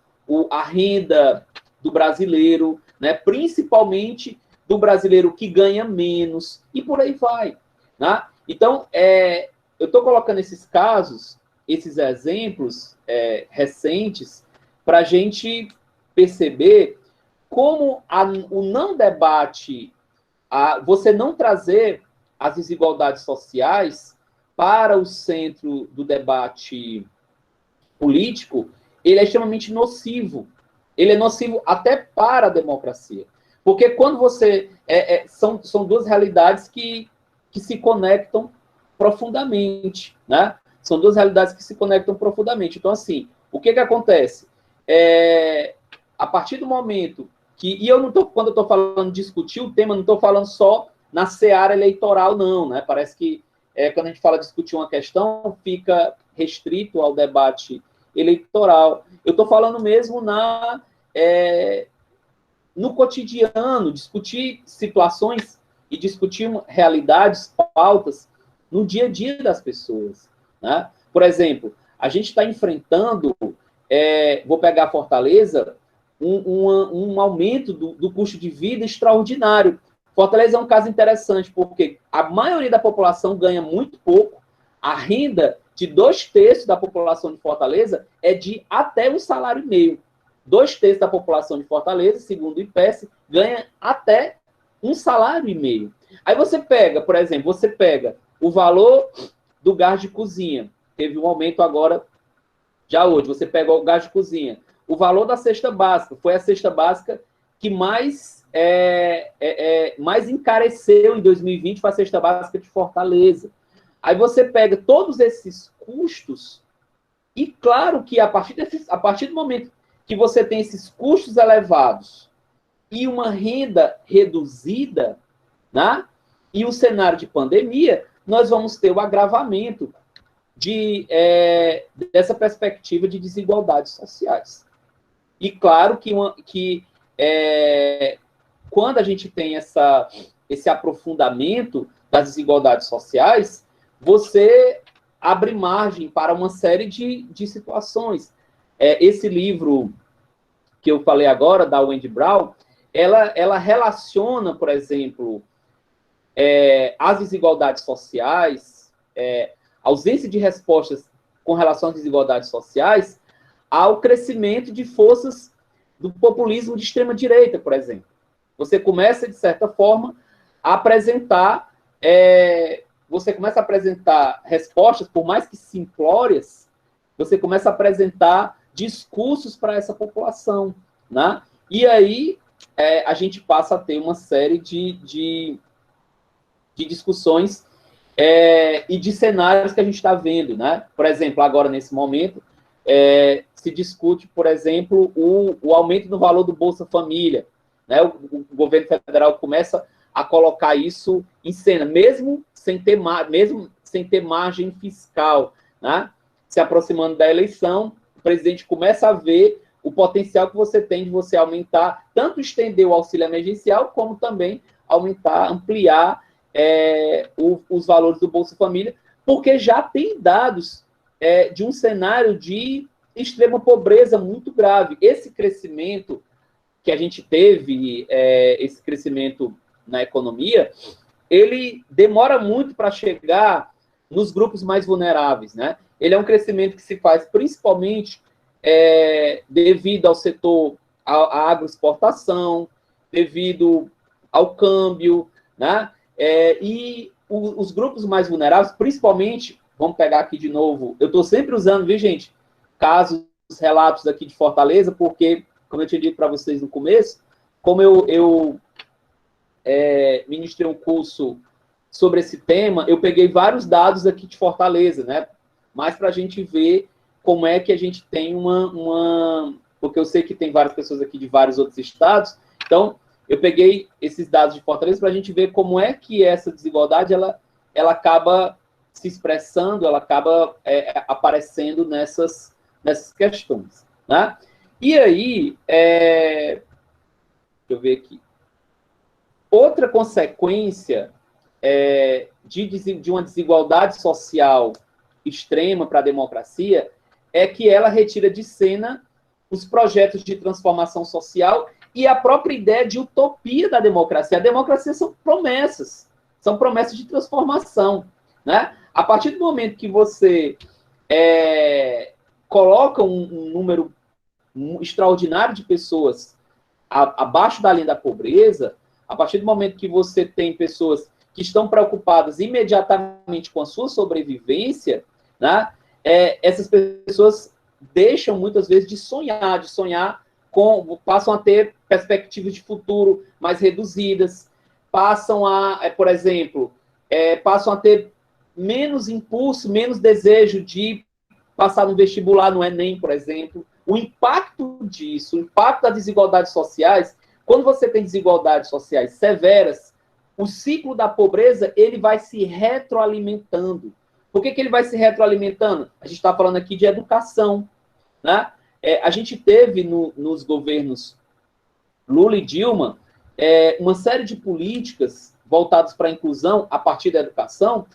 a renda do brasileiro, né? Principalmente do brasileiro que ganha menos, e por aí vai. Né? Então, eu estou colocando esses casos, esses exemplos recentes, para a gente perceber como o não debate, você não trazer as desigualdades sociais para o centro do debate político, ele é extremamente nocivo. Ele é nocivo até para a democracia. Porque quando você... são 2 realidades que se conectam profundamente, né? São 2 realidades que se conectam profundamente. Então, assim, o que acontece? A partir do momento que... E quando eu estou falando de discutir o tema, não estou falando só na seara eleitoral, não, né? Parece que quando a gente fala de discutir uma questão, fica restrito ao debate eleitoral. Eu estou falando mesmo no cotidiano, discutir situações e discutir realidades, pautas, no dia a dia das pessoas. Né? Por exemplo, a gente está enfrentando, vou pegar Fortaleza, um aumento do custo de vida extraordinário. Fortaleza é um caso interessante, porque a maioria da população ganha muito pouco, a renda de 2/3 da população de Fortaleza é de até 1,5 salário. 2/3 da população de Fortaleza, segundo o IPES, ganha até 1,5 salário. Aí você pega, por exemplo, o valor do gás de cozinha, teve um aumento agora, já hoje, você pega o gás de cozinha, o valor da cesta básica, foi a cesta básica que mais encareceu em 2020, foi a cesta básica de Fortaleza. Aí você pega todos esses custos, e claro que a partir do momento que você tem esses custos elevados e uma renda reduzida, né? E o cenário de pandemia, nós vamos ter o agravamento dessa perspectiva de desigualdades sociais. E claro que quando a gente tem esse aprofundamento das desigualdades sociais, você abre margem para uma série de situações. Esse livro que eu falei agora, da Wendy Brown, ela relaciona, por exemplo, as desigualdades sociais ausência de respostas com relação às desigualdades sociais, ao crescimento de forças do populismo de extrema-direita, por exemplo. Você começa, de certa forma, a apresentar respostas, por mais que simplórias, você começa a apresentar discursos para essa população, né? E aí a gente passa a ter uma série de discussões e de cenários que a gente está vendo, né? Por exemplo, agora, nesse momento, se discute, por exemplo, o aumento do valor do Bolsa Família, né? O governo federal começa a colocar isso em cena, mesmo sem ter margem fiscal, né? Se aproximando da eleição, o presidente começa a ver o potencial que você tem de você aumentar, tanto estender o auxílio emergencial, como também ampliar os valores do Bolsa Família, porque já tem dados de um cenário de extrema pobreza muito grave. Esse crescimento que a gente teve, esse crescimento na economia, ele demora muito para chegar nos grupos mais vulneráveis, né? Ele é um crescimento que se faz principalmente devido ao setor, à agroexportação, devido ao câmbio, né? E os grupos mais vulneráveis, principalmente, vamos pegar aqui de novo, eu estou sempre usando, viu, gente, relatos aqui de Fortaleza, porque, como eu tinha dito para vocês no começo, como eu ministrei um curso sobre esse tema, eu peguei vários dados aqui de Fortaleza, né? Mas para a gente ver como é que a gente tem porque eu sei que tem várias pessoas aqui de vários outros estados, então eu peguei esses dados de Fortaleza para a gente ver como é que essa desigualdade ela acaba se expressando, ela acaba aparecendo nessas questões, né? E aí, deixa eu ver aqui. Outra consequência de uma desigualdade social extrema para a democracia é que ela retira de cena os projetos de transformação social e a própria ideia de utopia da democracia. A democracia são promessas de transformação, né? A partir do momento que você coloca um número extraordinário de pessoas abaixo da linha da pobreza, a partir do momento que você tem pessoas que estão preocupadas imediatamente com a sua sobrevivência, né, essas pessoas deixam muitas vezes de sonhar passam a ter perspectivas de futuro mais reduzidas, passam por exemplo, passam a ter menos impulso, menos desejo de passar no vestibular, no Enem, por exemplo. O impacto disso, o impacto das desigualdades sociais, quando você tem desigualdades sociais severas, o ciclo da pobreza ele vai se retroalimentando. Por que ele vai se retroalimentando? A gente está falando aqui de educação, né? A gente teve nos governos Lula e Dilma uma série de políticas voltadas para a inclusão a partir da educação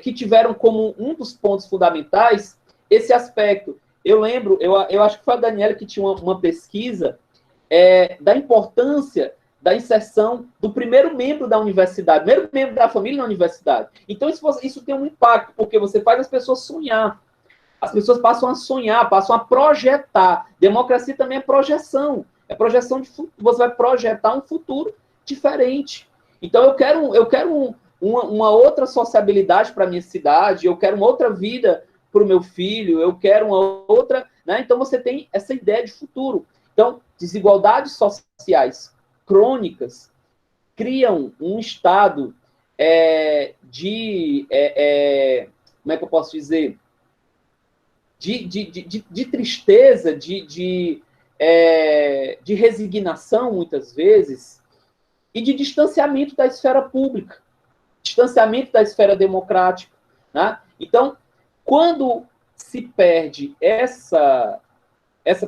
que tiveram como um dos pontos fundamentais esse aspecto. Eu lembro, eu acho que foi a Daniela que tinha uma pesquisa da importância da inserção do primeiro membro da universidade, primeiro membro da família na universidade. Então, isso tem um impacto, porque você faz as pessoas sonhar. As pessoas passam a sonhar, passam a projetar. Democracia também é projeção. É projeção de futuro. Você vai projetar um futuro diferente. Então, eu quero uma outra sociabilidade para a minha cidade, eu quero uma outra vida para o meu filho, eu quero uma outra... Né? Então, você tem essa ideia de futuro. Então, desigualdades sociais crônicas criam um estado como é que eu posso dizer? De tristeza, de resignação, muitas vezes, e de distanciamento da esfera pública, distanciamento da esfera democrática. Né? Então, quando se perde essa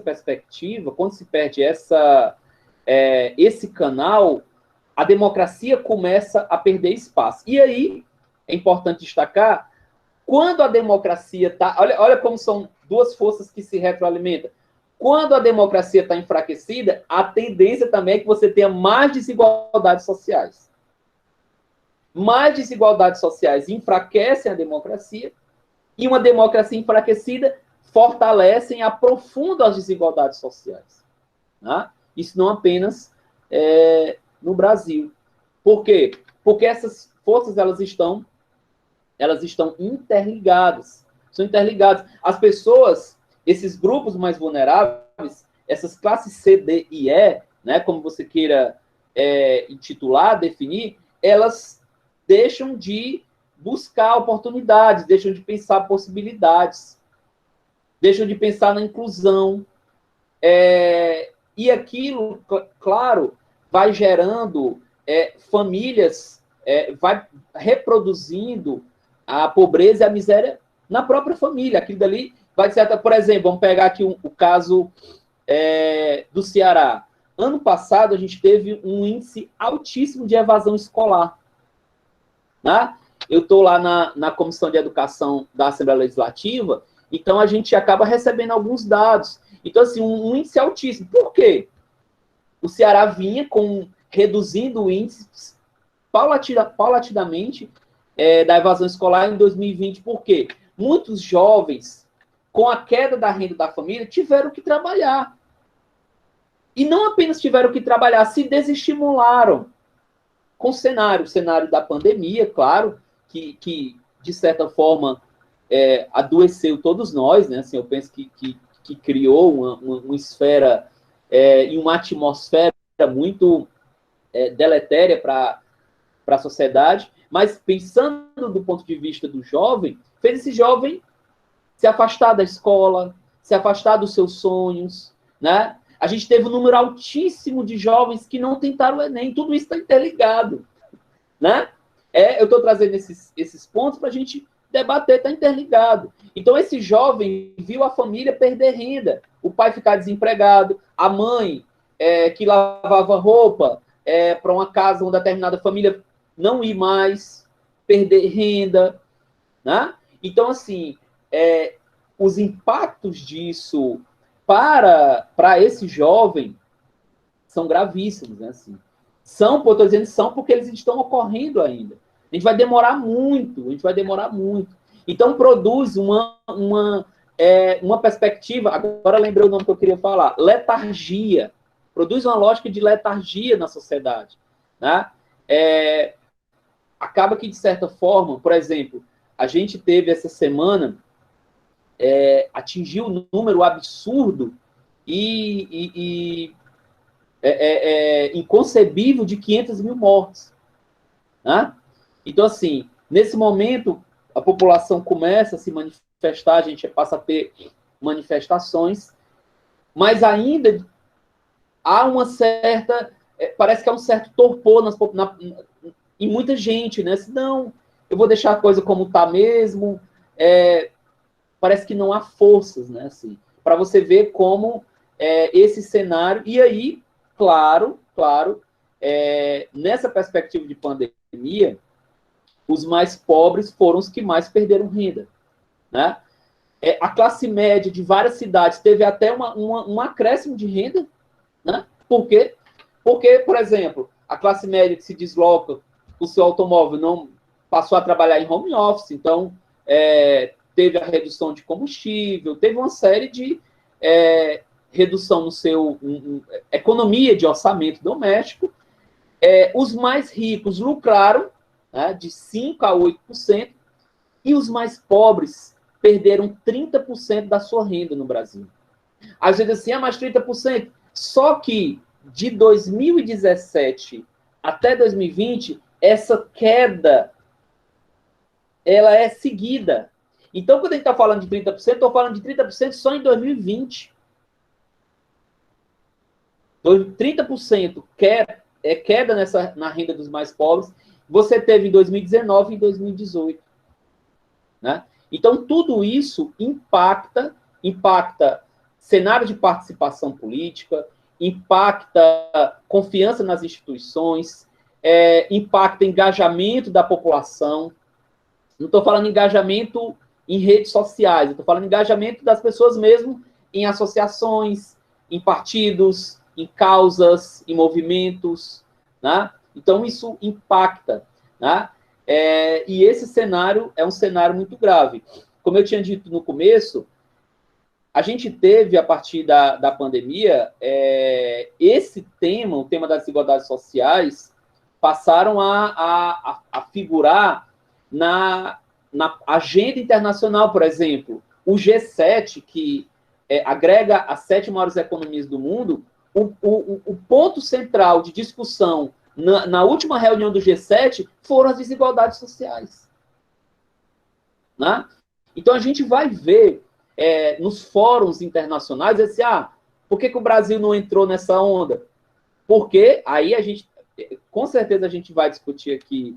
perspectiva, quando se perde esse canal, a democracia começa a perder espaço. E aí, é importante destacar, quando a democracia está... Olha como são duas forças que se retroalimentam. Quando a democracia está enfraquecida, a tendência também é que você tenha mais desigualdades sociais. Mais desigualdades sociais enfraquecem a democracia, E uma democracia enfraquecida fortalecem e aprofundam as desigualdades sociais. Né? Isso não apenas no Brasil. Por quê? Porque essas forças elas estão interligadas. São interligadas. As pessoas, esses grupos mais vulneráveis, essas classes C, D e E, né, como você queira intitular, definir, elas deixam de buscar oportunidades, deixam de pensar possibilidades, deixam de pensar na inclusão. E aquilo, claro, vai gerando famílias, vai reproduzindo a pobreza e a miséria na própria família. Aquilo dali vai ser, por exemplo, vamos pegar aqui o caso do Ceará. Ano passado, a gente teve um índice altíssimo de evasão escolar. Né? Eu estou lá na Comissão de Educação da Assembleia Legislativa, então a gente acaba recebendo alguns dados. Então, assim, um índice altíssimo. Por quê? O Ceará vinha reduzindo o índice paulatinamente da evasão escolar em 2020. Por quê? Muitos jovens, com a queda da renda da família, tiveram que trabalhar. E não apenas tiveram que trabalhar, se desestimularam com o cenário da pandemia, claro, que de certa forma, adoeceu todos nós, né? Assim, eu penso que criou uma esfera e uma atmosfera muito deletéria para a sociedade, mas pensando do ponto de vista do jovem, fez esse jovem se afastar da escola, se afastar dos seus sonhos, né? A gente teve um número altíssimo de jovens que não tentaram o Enem, tudo isso está interligado, né? Eu estou trazendo esses pontos para a gente debater, está interligado. Então, esse jovem viu a família perder renda, o pai ficar desempregado, a mãe que lavava roupa para uma casa, uma determinada família não ir mais, perder renda, né? Então, assim, os impactos disso para esse jovem são gravíssimos, né? Assim, estou dizendo são porque eles estão ocorrendo ainda. A gente vai demorar muito. Então, produz uma perspectiva, agora lembrei o nome que eu queria falar, letargia. Produz uma lógica de letargia na sociedade. Né? Acaba que, de certa forma, por exemplo, a gente teve essa semana, atingiu um número absurdo e inconcebível de 500 mil mortes. Né? Então, assim, nesse momento, a população começa a se manifestar, a gente passa a ter manifestações, mas ainda há uma certa... parece que há um certo torpor em muita gente, né? Se não, eu vou deixar a coisa como está mesmo. Parece que não há forças, né? Assim, para você ver como esse cenário... E aí, claro, nessa perspectiva de pandemia, os mais pobres foram os que mais perderam renda. Né? A classe média de várias cidades teve até um acréscimo de renda. Né? Por quê? Porque, por exemplo, a classe média que se desloca, o seu automóvel não passou a trabalhar em home office, então teve a redução de combustível, teve uma série de redução no seu economia de orçamento doméstico. Os mais ricos lucraram, né, de 5% a 8%, e os mais pobres perderam 30% da sua renda no Brasil. Às vezes assim, mais 30%. Só que de 2017 até 2020, essa queda ela é seguida. Então, quando a gente está falando de 30%, estou falando de 30% só em 2020. 30% queda na renda dos mais pobres, você teve em 2019 e em 2018. Né? Então, tudo isso impacta cenário de participação política, impacta confiança nas instituições, impacta engajamento da população. Não estou falando engajamento em redes sociais, eu estou falando engajamento das pessoas mesmo em associações, em partidos, em causas, em movimentos. Né? Então, isso impacta. Né? E esse cenário é um cenário muito grave. como eu tinha dito no começo, a gente teve, a partir da pandemia, esse tema, o tema das desigualdades sociais, passaram a figurar na agenda internacional, por exemplo. O G7, que agrega as 7 maiores economias do mundo, o ponto central de discussão na última reunião do G7 foram as desigualdades sociais. Né? Então, a gente vai ver nos fóruns internacionais esse, por que o Brasil não entrou nessa onda? Porque aí a gente, com certeza, a gente vai discutir aqui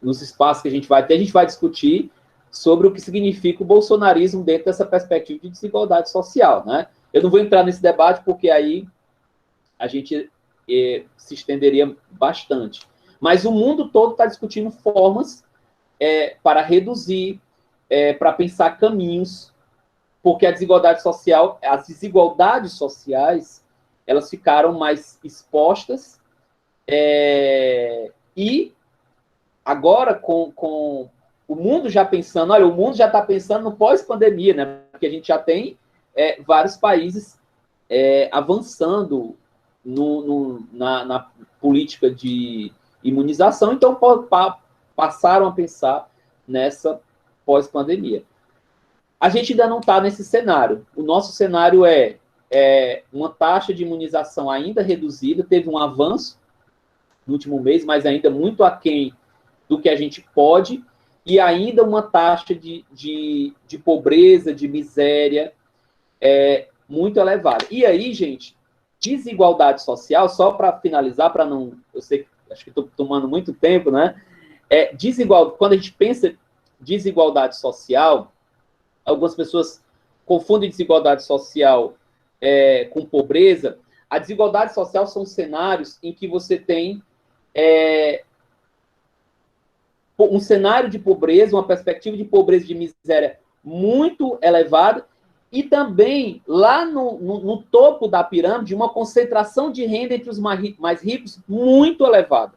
nos espaços que a gente vai ter, a gente vai discutir sobre o que significa o bolsonarismo dentro dessa perspectiva de desigualdade social, né? Eu não vou entrar nesse debate porque aí a gente se estenderia bastante. Mas o mundo todo está discutindo formas para reduzir, para pensar caminhos, porque as desigualdades sociais, elas ficaram mais expostas, e agora com o mundo já pensando, olha, o mundo já está pensando no pós-pandemia, né? Porque a gente já tem vários países avançando na política de imunização, então passaram a pensar nessa pós-pandemia. A gente ainda não está nesse cenário. O nosso cenário é uma taxa de imunização ainda reduzida, teve um avanço no último mês, mas ainda muito aquém do que a gente pode, e ainda uma taxa de pobreza, de miséria muito elevada. E aí, gente, desigualdade social, só para finalizar, para não... Eu sei que acho que estou tomando muito tempo, né? Quando a gente pensa desigualdade social, algumas pessoas confundem desigualdade social com pobreza. A desigualdade social são cenários em que você tem um cenário de pobreza, uma perspectiva de pobreza e de miséria muito elevada, e também, lá no topo da pirâmide, uma concentração de renda entre os mais ricos muito elevada.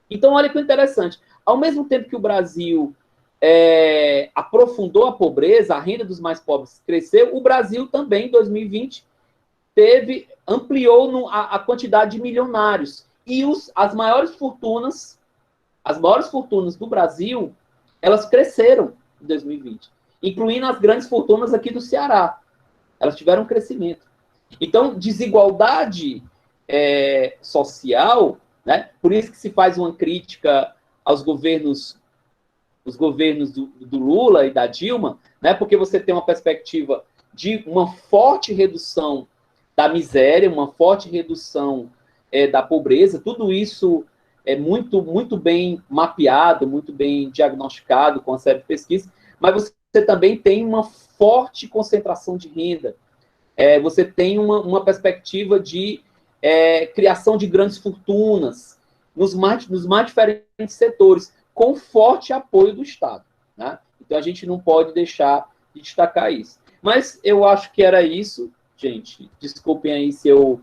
Então, olha que interessante. Ao mesmo tempo que o Brasil aprofundou a pobreza, a renda dos mais pobres cresceu, o Brasil também, em 2020, ampliou a quantidade de milionários. E as maiores fortunas do Brasil, elas cresceram em 2020, incluindo as grandes fortunas aqui do Ceará. Elas tiveram um crescimento. Então, desigualdade social, né? Por isso que se faz uma crítica aos governos, os governos do Lula e da Dilma, né? Porque você tem uma perspectiva de uma forte redução da miséria, uma forte redução da pobreza. Tudo isso é muito, muito bem mapeado, muito bem diagnosticado com a série de pesquisas, mas você também tem uma forte concentração de renda. Você tem uma perspectiva de criação de grandes fortunas nos mais diferentes setores, com forte apoio do Estado. Né? Então, a gente não pode deixar de destacar isso. Mas eu acho que era isso, gente. Desculpem aí se eu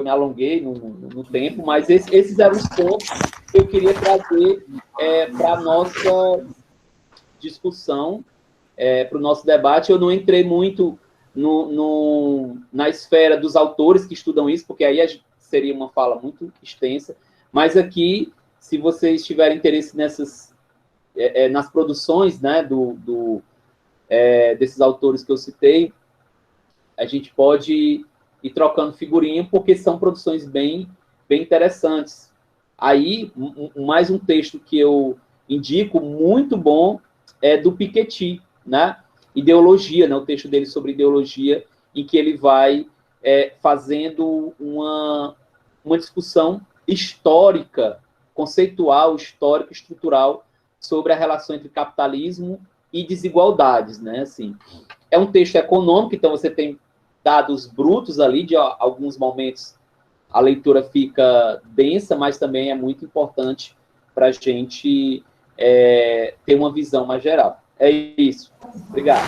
me alonguei no tempo, mas esses eram os pontos que eu queria trazer para a nossa discussão, para o nosso debate. Eu não entrei muito na esfera dos autores que estudam isso, porque aí seria uma fala muito extensa, mas aqui, se vocês tiverem interesse nas produções, né, desses autores que eu citei, a gente pode ir trocando figurinha, porque são produções bem interessantes. Aí, mais um texto que eu indico, muito bom, é do Piketty, né? Ideologia, né? O texto dele sobre ideologia, em que ele vai fazendo uma discussão histórica, conceitual, histórica, estrutural, sobre a relação entre capitalismo e desigualdades, né? Assim, é um texto econômico, então você tem dados brutos ali, de alguns momentos a leitura fica densa, mas também é muito importante para a gente ter uma visão mais geral. É isso. Obrigado.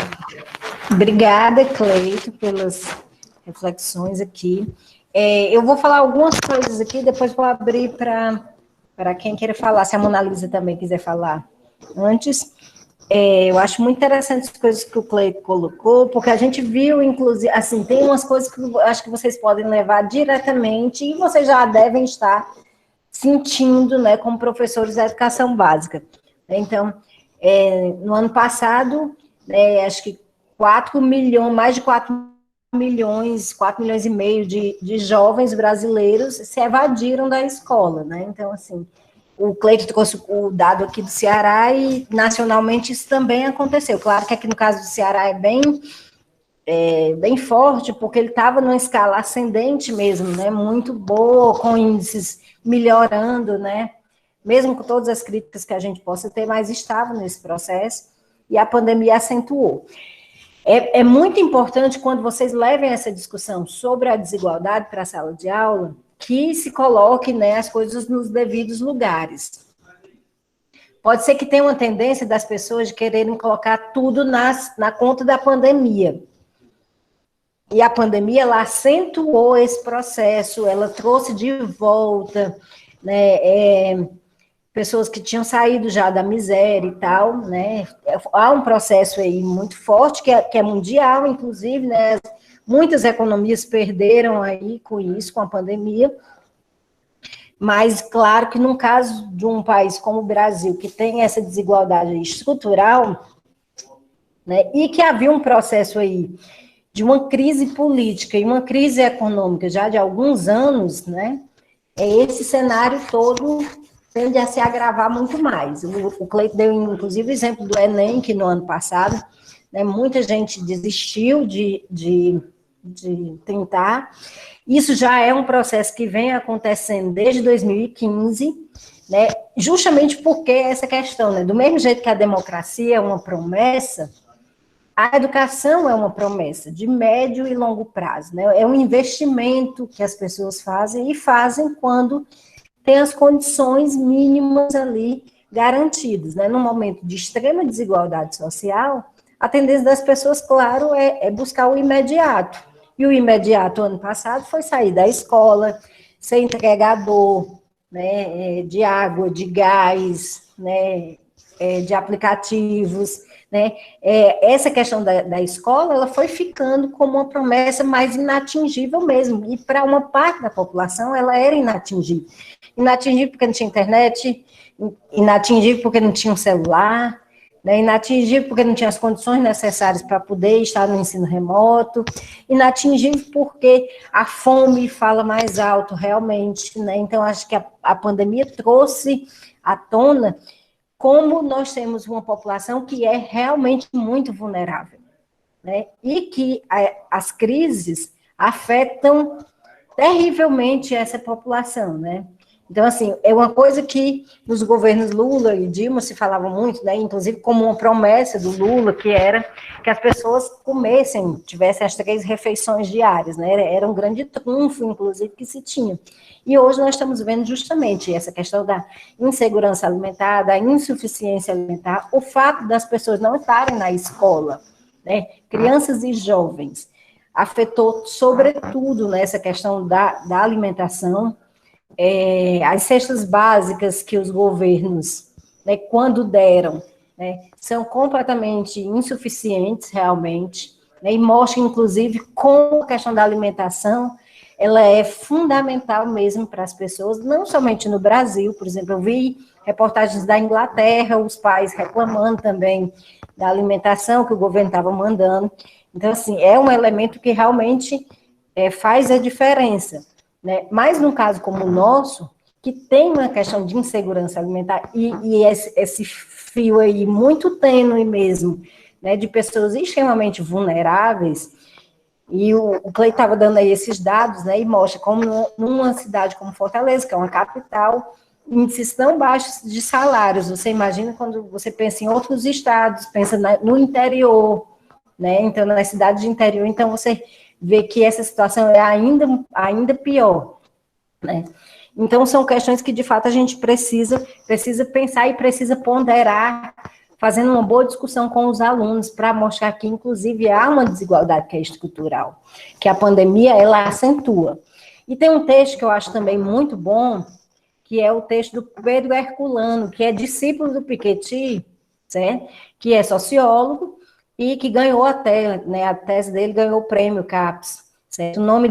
Obrigada, Cleito, pelas reflexões aqui. Eu vou falar algumas coisas aqui, depois vou abrir para para quem queira falar, se a Mona Lisa também quiser falar antes. Eu acho muito interessante as coisas que o Cleiton colocou, porque a gente viu, inclusive, assim, tem umas coisas que eu acho que vocês podem levar diretamente, e vocês já devem estar sentindo, né, como professores da educação básica. Então, no ano passado, acho que 4 milhões, mais de 4 milhões e meio de jovens brasileiros se evadiram da escola, né? Então, assim, o Cleiton trouxe o dado aqui do Ceará e nacionalmente isso também aconteceu. Claro que aqui no caso do Ceará é bem forte, porque ele estava numa escala ascendente mesmo, né? Muito boa, com índices melhorando, né? Mesmo com todas as críticas que a gente possa ter, mas estava nesse processo e a pandemia acentuou. É muito importante quando vocês levem essa discussão sobre a desigualdade para a sala de aula, que se coloque, né, as coisas nos devidos lugares. Pode ser que tenha uma tendência das pessoas de quererem colocar tudo na conta da pandemia. E a pandemia, ela acentuou esse processo, ela trouxe de volta, né, pessoas que tinham saído já da miséria e tal, né? Há um processo aí muito forte, que é mundial, inclusive, né? Muitas economias perderam aí com isso, com a pandemia, mas claro que no caso de um país como o Brasil, que tem essa desigualdade estrutural, né, e que havia um processo aí de uma crise política e uma crise econômica já de alguns anos, né, esse cenário todo tende a se agravar muito mais. O Cleiton deu, inclusive, o exemplo do Enem, que no ano passado, né, muita gente desistiu de tentar. Isso já é um processo que vem acontecendo desde 2015, né, justamente porque essa questão, né, do mesmo jeito que a democracia é uma promessa, a educação é uma promessa de médio e longo prazo, né, é um investimento que as pessoas fazem, e fazem quando tem as condições mínimas ali garantidas, né? Num momento de extrema desigualdade social, a tendência das pessoas, claro, é buscar o imediato. E o imediato, ano passado, foi sair da escola, ser entregador, né, de água, de gás, né, de aplicativos, né? Essa questão da escola, ela foi ficando como uma promessa mais inatingível mesmo, e para uma parte da população, ela era inatingível. Inatingível porque não tinha internet, inatingível porque não tinha um celular, né, inatingível porque não tinha as condições necessárias para poder estar no ensino remoto, inatingível porque a fome fala mais alto realmente, né? Então acho que a pandemia trouxe à tona como nós temos uma população que é realmente muito vulnerável, né? E que as crises afetam terrivelmente essa população, né? Então, assim, é uma coisa que nos governos Lula e Dilma se falava muito, né, inclusive como uma promessa do Lula, que era que as pessoas comessem, tivessem as 3 refeições diárias, né, era um grande trunfo, inclusive, que se tinha. E hoje nós estamos vendo justamente essa questão da insegurança alimentar, da insuficiência alimentar, o fato das pessoas não estarem na escola, né, crianças e jovens, afetou sobretudo nessa questão da alimentação. As cestas básicas que os governos, né, quando deram, né, são completamente insuficientes realmente, né, e mostram, inclusive, como a questão da alimentação, ela é fundamental mesmo para as pessoas, não somente no Brasil. Por exemplo, eu vi reportagens da Inglaterra, os pais reclamando também da alimentação que o governo estava mandando. Então, assim, é um elemento que realmente faz a diferença, né? Mas num caso como o nosso, que tem uma questão de insegurança alimentar e esse fio aí muito tênue mesmo, né, de pessoas extremamente vulneráveis, e o Cleiton estava dando aí esses dados, né, e mostra como numa cidade como Fortaleza, que é uma capital, índices tão baixos de salários. Você imagina quando você pensa em outros estados, pensa no interior, né, então nas cidades de interior, então você vê que essa situação é ainda pior, né? Então, são questões que, de fato, a gente precisa pensar e precisa ponderar, fazendo uma boa discussão com os alunos, para mostrar que, inclusive, há uma desigualdade que é estrutural, que a pandemia, ela acentua. E tem um texto que eu acho também muito bom, que é o texto do Pedro Herculano, que é discípulo do Piketty, certo? Que é sociólogo e que ganhou até, né, a tese dele ganhou o prêmio CAPES, certo? O nome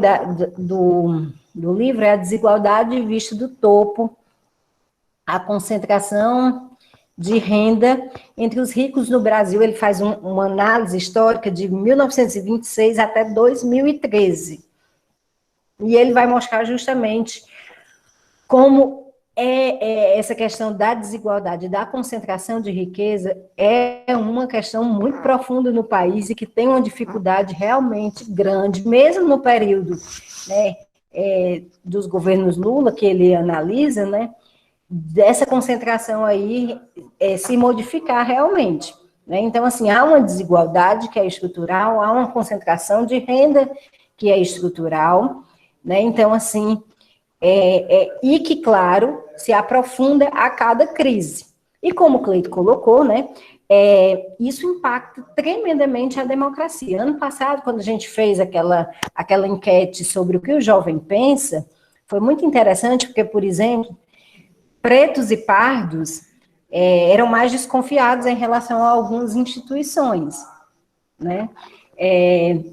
do livro é A Desigualdade Vista do Topo, a concentração de renda entre os ricos no Brasil. Ele faz uma análise histórica de 1926 até 2013. E ele vai mostrar justamente como essa questão da desigualdade, da concentração de riqueza, é uma questão muito profunda no país e que tem uma dificuldade realmente grande, mesmo no período, né, dos governos Lula, que ele analisa, né, dessa concentração aí se modificar realmente. Né? Então, assim, há uma desigualdade que é estrutural, há uma concentração de renda que é estrutural, né? Então, assim, e que, claro, se aprofunda a cada crise. E como o Cleito colocou, né, isso impacta tremendamente a democracia. Ano passado, quando a gente fez aquela enquete sobre o que o jovem pensa, foi muito interessante, porque, por exemplo, pretos e pardos eram mais desconfiados em relação a algumas instituições, né?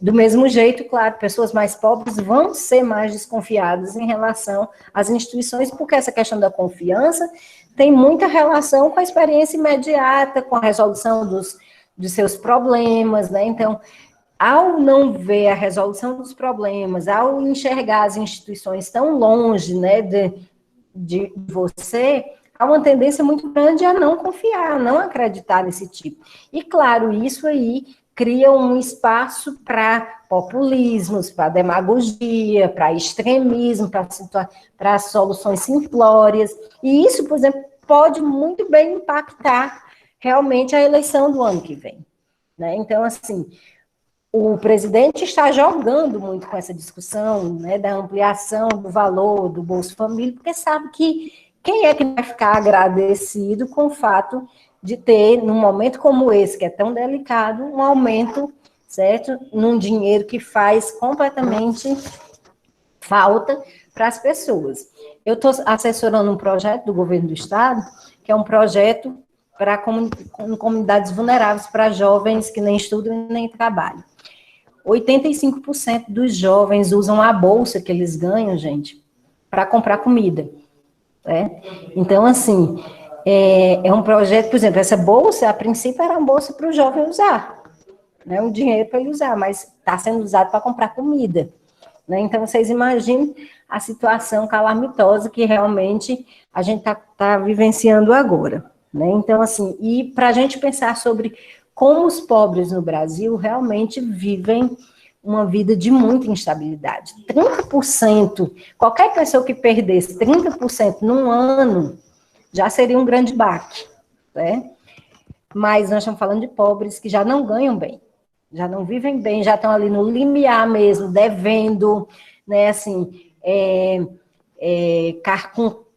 Do mesmo jeito, claro, pessoas mais pobres vão ser mais desconfiadas em relação às instituições, porque essa questão da confiança tem muita relação com a experiência imediata, com a resolução dos seus problemas, né? Então, ao não ver a resolução dos problemas, ao enxergar as instituições tão longe, né, de você, há uma tendência muito grande a não confiar, a não acreditar nesse tipo. E, claro, isso aí cria um espaço para populismos, para demagogia, para extremismo, para soluções simplórias. E isso, por exemplo, pode muito bem impactar realmente a eleição do ano que vem. Né? Então, assim, o presidente está jogando muito com essa discussão, né, da ampliação do valor do Bolsa Família, porque sabe que quem é que vai ficar agradecido com o fato de ter, num momento como esse, que é tão delicado, um aumento, certo? Num dinheiro que faz completamente falta para as pessoas. Eu estou assessorando um projeto do governo do estado, que é um projeto para comunidades vulneráveis, para jovens que nem estudam nem trabalham. 85% dos jovens usam a bolsa que eles ganham, gente, para comprar comida. Né? Então, assim, é um projeto, por exemplo, essa bolsa, a princípio, era uma bolsa para o jovem usar, né? Um dinheiro para ele usar, mas está sendo usado para comprar comida. Né? Então, vocês imaginem a situação calamitosa que realmente a gente tá vivenciando agora. Né? Então, assim, e para a gente pensar sobre como os pobres no Brasil realmente vivem uma vida de muita instabilidade. 30%, qualquer pessoa que perdesse 30% num ano, já seria um grande baque, né? Mas nós estamos falando de pobres que já não ganham bem, já não vivem bem, já estão ali no limiar mesmo, devendo, né, assim,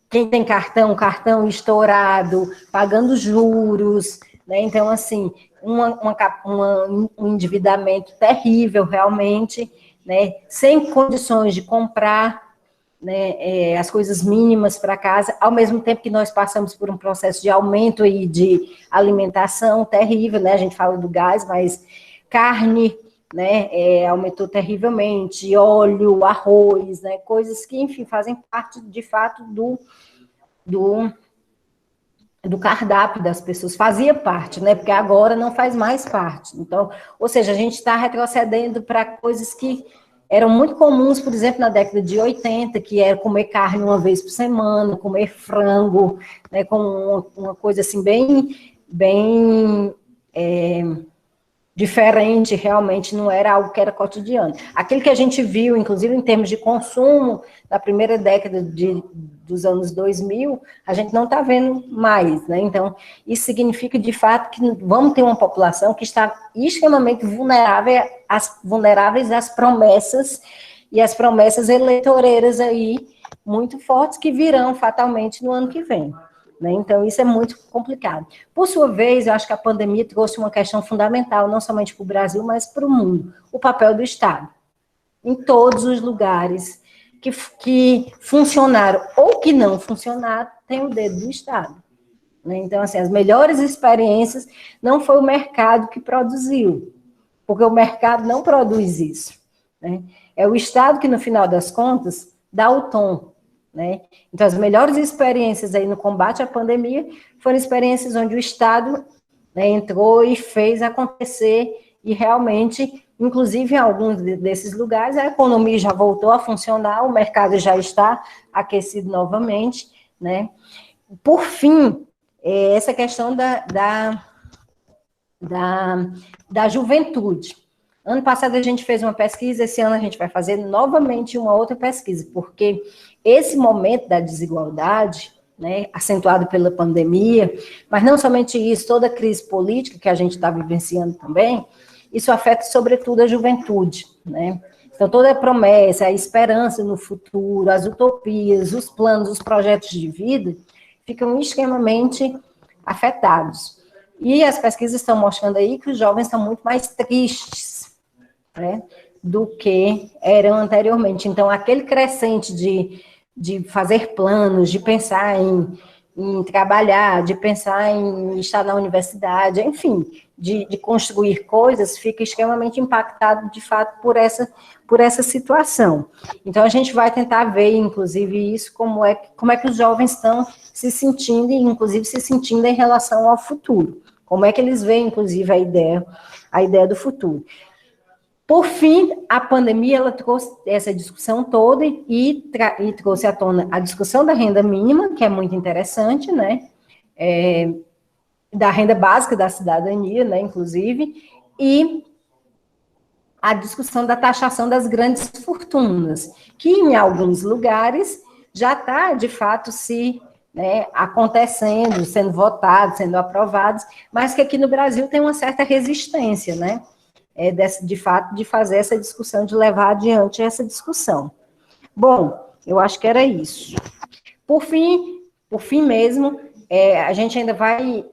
quem tem cartão estourado, pagando juros, né? Então, assim, um endividamento terrível, realmente, né? Sem condições de comprar, né, as coisas mínimas para casa, ao mesmo tempo que nós passamos por um processo de aumento aí de alimentação terrível, né? A gente fala do gás, mas carne, né, aumentou terrivelmente, óleo, arroz, né? Coisas que, enfim, fazem parte, de fato, do cardápio das pessoas, fazia parte, né? Porque agora não faz mais parte. Então, ou seja, a gente está retrocedendo para coisas que eram muito comuns, por exemplo, na década de 80, que era comer carne uma vez por semana, comer frango, né? Com uma coisa assim bem diferente, realmente não era algo que era cotidiano. Aquilo que a gente viu, inclusive em termos de consumo, na primeira década dos anos 2000, a gente não está vendo mais, né? Então, isso significa, de fato, que vamos ter uma população que está extremamente vulneráveis às promessas, e às promessas eleitoreiras aí, muito fortes, que virão fatalmente no ano que vem. Né? Então, isso é muito complicado. Por sua vez, eu acho que a pandemia trouxe uma questão fundamental, não somente para o Brasil, mas para o mundo, o papel do Estado. Em todos os lugares, que funcionaram ou que não funcionaram tem o dedo do Estado. Né? Então, assim, as melhores experiências não foi o mercado que produziu, porque o mercado não produz isso. Né? É o Estado que, no final das contas, dá o tom. Né? Então, as melhores experiências aí no combate à pandemia foram experiências onde o Estado, né, entrou e fez acontecer, e realmente, inclusive em alguns desses lugares, a economia já voltou a funcionar, o mercado já está aquecido novamente. Né? Por fim, essa questão da juventude. Ano passado a gente fez uma pesquisa, esse ano a gente vai fazer novamente uma outra pesquisa, porque esse momento da desigualdade, né, acentuado pela pandemia, mas não somente isso, toda a crise política que a gente está vivenciando também, isso afeta sobretudo a juventude, né? Então, toda a promessa, a esperança no futuro, as utopias, os planos, os projetos de vida, ficam extremamente afetados. E as pesquisas estão mostrando aí que os jovens estão muito mais tristes, né, do que eram anteriormente. Então, aquele crescente de fazer planos, de pensar em trabalhar, de pensar em estar na universidade, enfim, de construir coisas, fica extremamente impactado, de fato, por essa situação. Então, a gente vai tentar ver, inclusive, isso, como é que os jovens estão se sentindo, e inclusive se sentindo em relação ao futuro. Como é que eles veem, inclusive, a ideia do futuro. Por fim, a pandemia, ela trouxe essa discussão toda e trouxe à tona a discussão da renda mínima, que é muito interessante, né? Da renda básica da cidadania, né, inclusive, e a discussão da taxação das grandes fortunas, que em alguns lugares já está, de fato, acontecendo, sendo votado, sendo aprovados, mas que aqui no Brasil tem uma certa resistência, né? De fato, de fazer essa discussão, de levar adiante essa discussão. Bom, eu acho que era isso. Por fim mesmo, a gente ainda vai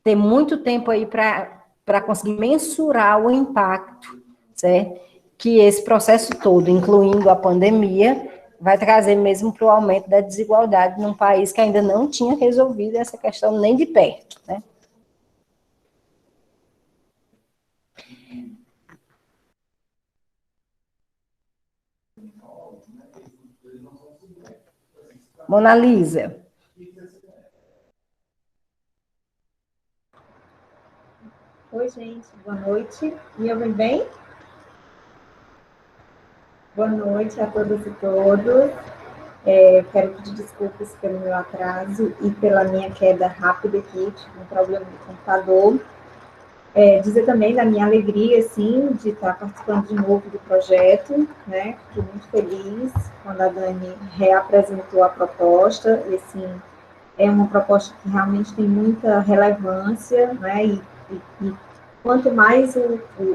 ter muito tempo aí para conseguir mensurar o impacto, certo? Que esse processo todo, incluindo a pandemia, vai trazer mesmo para o aumento da desigualdade num país que ainda não tinha resolvido essa questão nem de perto, né? Mona Lisa. Oi, gente, boa noite. Me ouvem bem? Boa noite a todas e todos. Quero pedir desculpas pelo meu atraso e pela minha queda rápida aqui, tive um problema no computador. Dizer também da minha alegria, assim, de estar participando de novo do projeto, né? Fiquei muito feliz quando a Dani reapresentou a proposta, e, assim, é uma proposta que realmente tem muita relevância, né? E quanto mais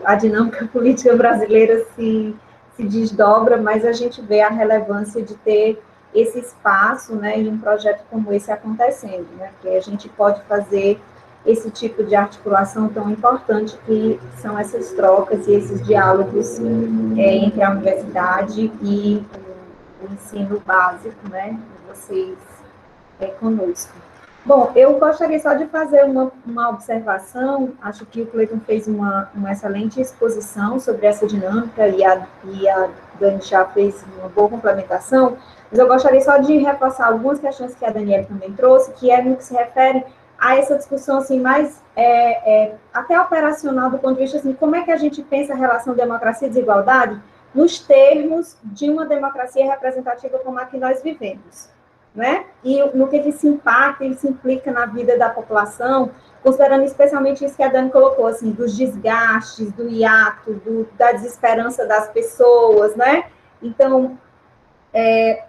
a dinâmica política brasileira se desdobra, mais a gente vê a relevância de ter esse espaço, né, e um projeto como esse acontecendo, né? Porque a gente pode fazer esse tipo de articulação tão importante que são essas trocas e esses diálogos entre a universidade e o ensino básico, né, de vocês conosco. Bom, eu gostaria só de fazer uma observação, acho que o Cleiton fez uma excelente exposição sobre essa dinâmica e a Dani já fez uma boa complementação, mas eu gostaria só de reforçar algumas questões que a Daniela também trouxe, que é no que se refere a essa discussão assim, mais até operacional do ponto de vista assim, como é que a gente pensa a relação democracia e desigualdade nos termos de uma democracia representativa como a que nós vivemos. Né? E no que ele se impacta, ele se implica na vida da população, considerando especialmente isso que a Dani colocou, assim, dos desgastes, do hiato, da desesperança das pessoas, né? Então,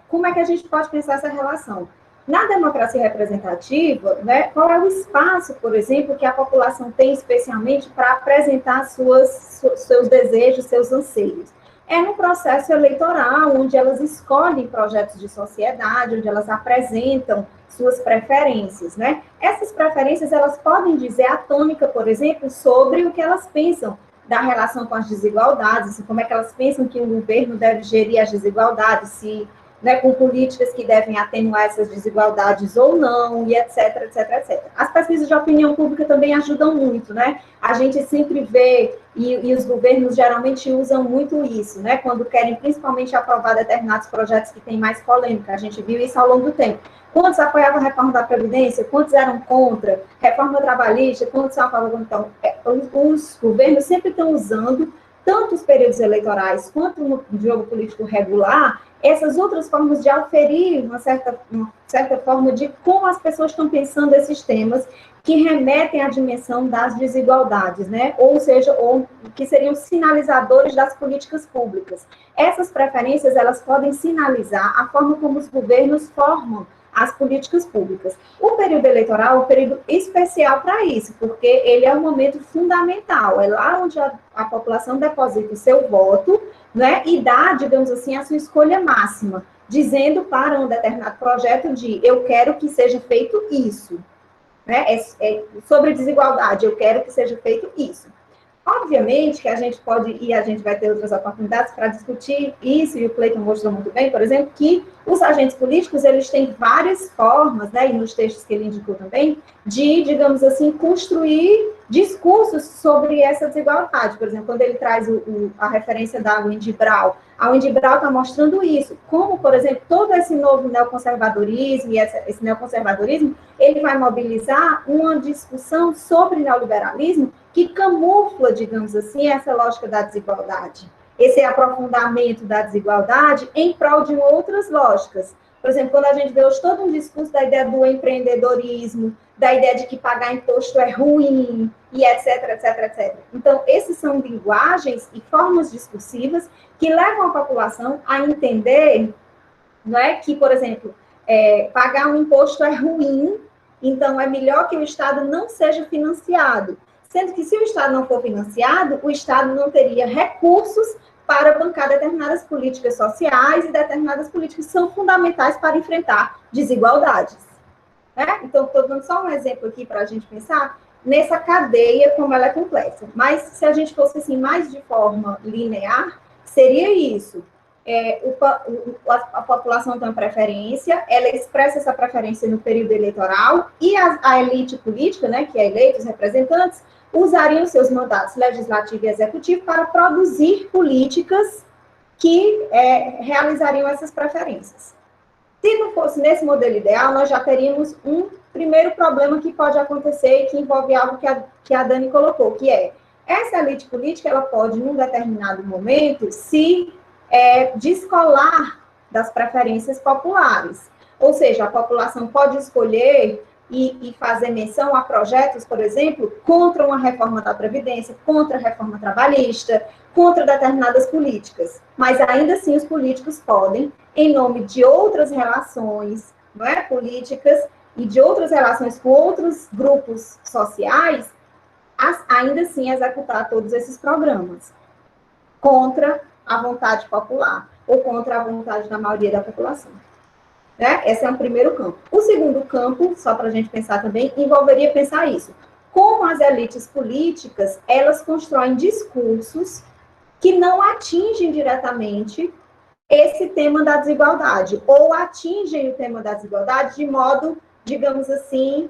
como é que a gente pode pensar essa relação? Na democracia representativa, né, qual é o espaço, por exemplo, que a população tem especialmente para apresentar seus desejos, seus anseios? É no processo eleitoral, onde elas escolhem projetos de sociedade, onde elas apresentam suas preferências, né? Essas preferências, elas podem dizer a tônica, por exemplo, sobre o que elas pensam da relação com as desigualdades, assim, como é que elas pensam que o governo deve gerir as desigualdades, se, né, com políticas que devem atenuar essas desigualdades ou não, e etc, etc, etc. As pesquisas de opinião pública também ajudam muito, né? A gente sempre vê, e os governos geralmente usam muito isso, né? Quando querem principalmente aprovar determinados projetos que têm mais polêmica. A gente viu isso ao longo do tempo. Quantos apoiavam a reforma da Previdência? Quantos eram contra? Reforma trabalhista? Quantos são a favor? Então, os governos sempre estão usando, tanto os períodos eleitorais quanto no jogo político regular, essas outras formas de aferir uma certa forma de como as pessoas estão pensando esses temas que remetem à dimensão das desigualdades, né? Ou seja, ou que seriam sinalizadores das políticas públicas. Essas preferências, elas podem sinalizar a forma como os governos formam as políticas públicas. O período eleitoral é um período especial para isso, porque ele é um momento fundamental, é lá onde a população deposita o seu voto, né, e dá, digamos assim, a sua escolha máxima, dizendo para um determinado projeto de eu quero que seja feito isso, né, sobre desigualdade, eu quero que seja feito isso. Obviamente que a gente pode, e a gente vai ter outras oportunidades para discutir isso, e o Cleiton mostrou muito bem, por exemplo, que os agentes políticos, eles têm várias formas, né, e nos textos que ele indicou também, de, digamos assim, construir discursos sobre essa desigualdade. Por exemplo, quando ele traz a referência da Wendy Brown, a Wendy Brown está mostrando isso, como, por exemplo, todo esse novo neoconservadorismo, e esse neoconservadorismo, ele vai mobilizar uma discussão sobre neoliberalismo que camufla, digamos assim, essa lógica da desigualdade, esse aprofundamento da desigualdade em prol de outras lógicas. Por exemplo, quando a gente vê hoje todo um discurso da ideia do empreendedorismo, da ideia de que pagar imposto é ruim, e etc, etc, etc. Então, esses são linguagens e formas discursivas que levam a população a entender, não é, que, por exemplo, pagar um imposto é ruim, então é melhor que o Estado não seja financiado. Sendo que se o Estado não for financiado, o Estado não teria recursos para bancar determinadas políticas sociais e determinadas políticas que são fundamentais para enfrentar desigualdades. Né? Então, estou dando só um exemplo aqui para a gente pensar nessa cadeia, como ela é complexa. Mas, se a gente fosse assim, mais de forma linear, seria isso. A população tem uma preferência, ela expressa essa preferência no período eleitoral, e a elite política, né, que é eleita, os representantes, usariam seus mandatos legislativo e executivo para produzir políticas que realizariam essas preferências. Se não fosse nesse modelo ideal, nós já teríamos um primeiro problema que pode acontecer e que envolve algo que a Dani colocou, que é essa elite política, ela pode, num determinado momento, se descolar das preferências populares. Ou seja, a população pode escolher e fazer menção a projetos, por exemplo, contra uma reforma da Previdência, contra a reforma trabalhista, contra determinadas políticas. Mas, ainda assim, os políticos podem, em nome de outras relações, não é, políticas e de outras relações com outros grupos sociais, ainda assim executar todos esses programas contra a vontade popular ou contra a vontade da maioria da população. Né? Esse é um primeiro campo. O segundo campo, só para a gente pensar também, envolveria pensar isso. Como as elites políticas, elas constroem discursos que não atingem diretamente esse tema da desigualdade, ou atingem o tema da desigualdade de modo, digamos assim,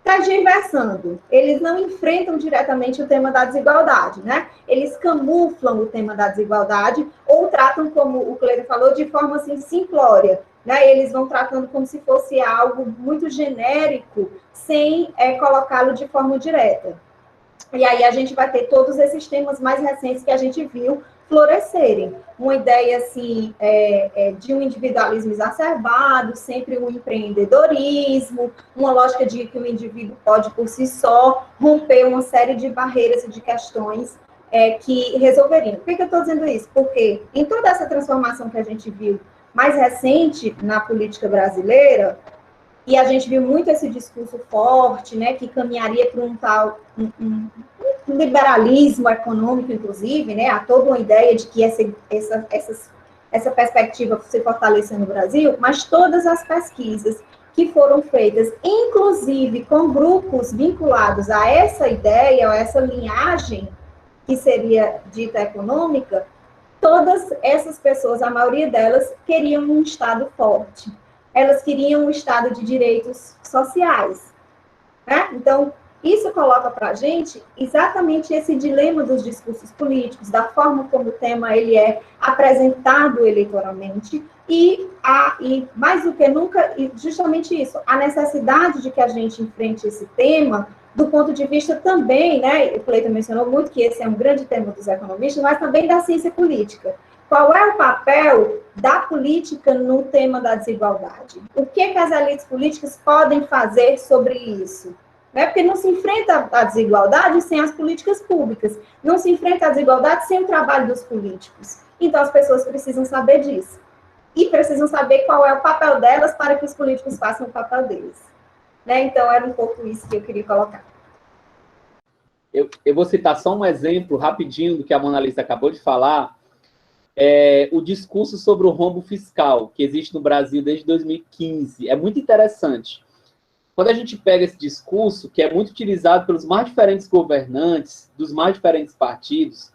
transversando. Eles não enfrentam diretamente o tema da desigualdade, né? Eles camuflam o tema da desigualdade ou tratam, como o Cleiton falou, de forma assim simplória, né? Eles vão tratando como se fosse algo muito genérico, sem colocá-lo de forma direta. E aí a gente vai ter todos esses temas mais recentes que a gente viu florescerem. Uma ideia, assim, de um individualismo exacerbado, sempre um empreendedorismo, uma lógica de que o indivíduo pode, por si só, romper uma série de barreiras e de questões que resolveriam. Por que eu estou dizendo isso? Porque em toda essa transformação que a gente viu mais recente na política brasileira, e a gente viu muito esse discurso forte, né, que caminharia para um tal liberalismo econômico, inclusive, né, há toda uma ideia de que essa perspectiva se fortalecer no Brasil, mas todas as pesquisas que foram feitas, inclusive com grupos vinculados a essa ideia, a essa linhagem que seria dita econômica, todas essas pessoas, a maioria delas, queriam um Estado forte. Elas queriam um Estado de direitos sociais. Né? Então, isso coloca para a gente exatamente esse dilema dos discursos políticos, da forma como o tema ele é apresentado eleitoralmente, e mais do que nunca, justamente isso, a necessidade de que a gente enfrente esse tema do ponto de vista também, né, o Cleiton mencionou muito que esse é um grande tema dos economistas, mas também da ciência política. Qual é o papel da política no tema da desigualdade? O que as elites políticas podem fazer sobre isso? Porque não se enfrenta a desigualdade sem as políticas públicas, não se enfrenta a desigualdade sem o trabalho dos políticos. Então, as pessoas precisam saber disso. E precisam saber qual é o papel delas para que os políticos façam o papel deles. Então, era um pouco isso que eu queria colocar. Eu vou citar só um exemplo rapidinho do que a Mona Lisa acabou de falar. O discurso sobre o rombo fiscal, que existe no Brasil desde 2015. É muito interessante. Quando a gente pega esse discurso, que é muito utilizado pelos mais diferentes governantes, dos mais diferentes partidos,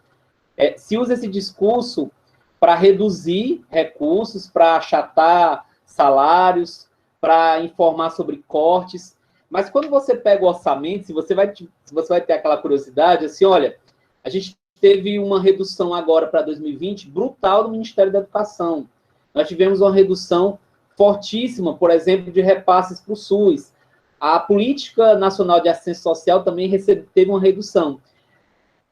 se usa esse discurso para reduzir recursos, para achatar salários, para informar sobre cortes. Mas quando você pega o orçamento, se você vai ter aquela curiosidade, assim, olha, a gente teve uma redução agora para 2020 brutal do Ministério da Educação. Nós tivemos uma redução fortíssima, por exemplo, de repasses para o SUS. A Política Nacional de Assistência Social também teve uma redução.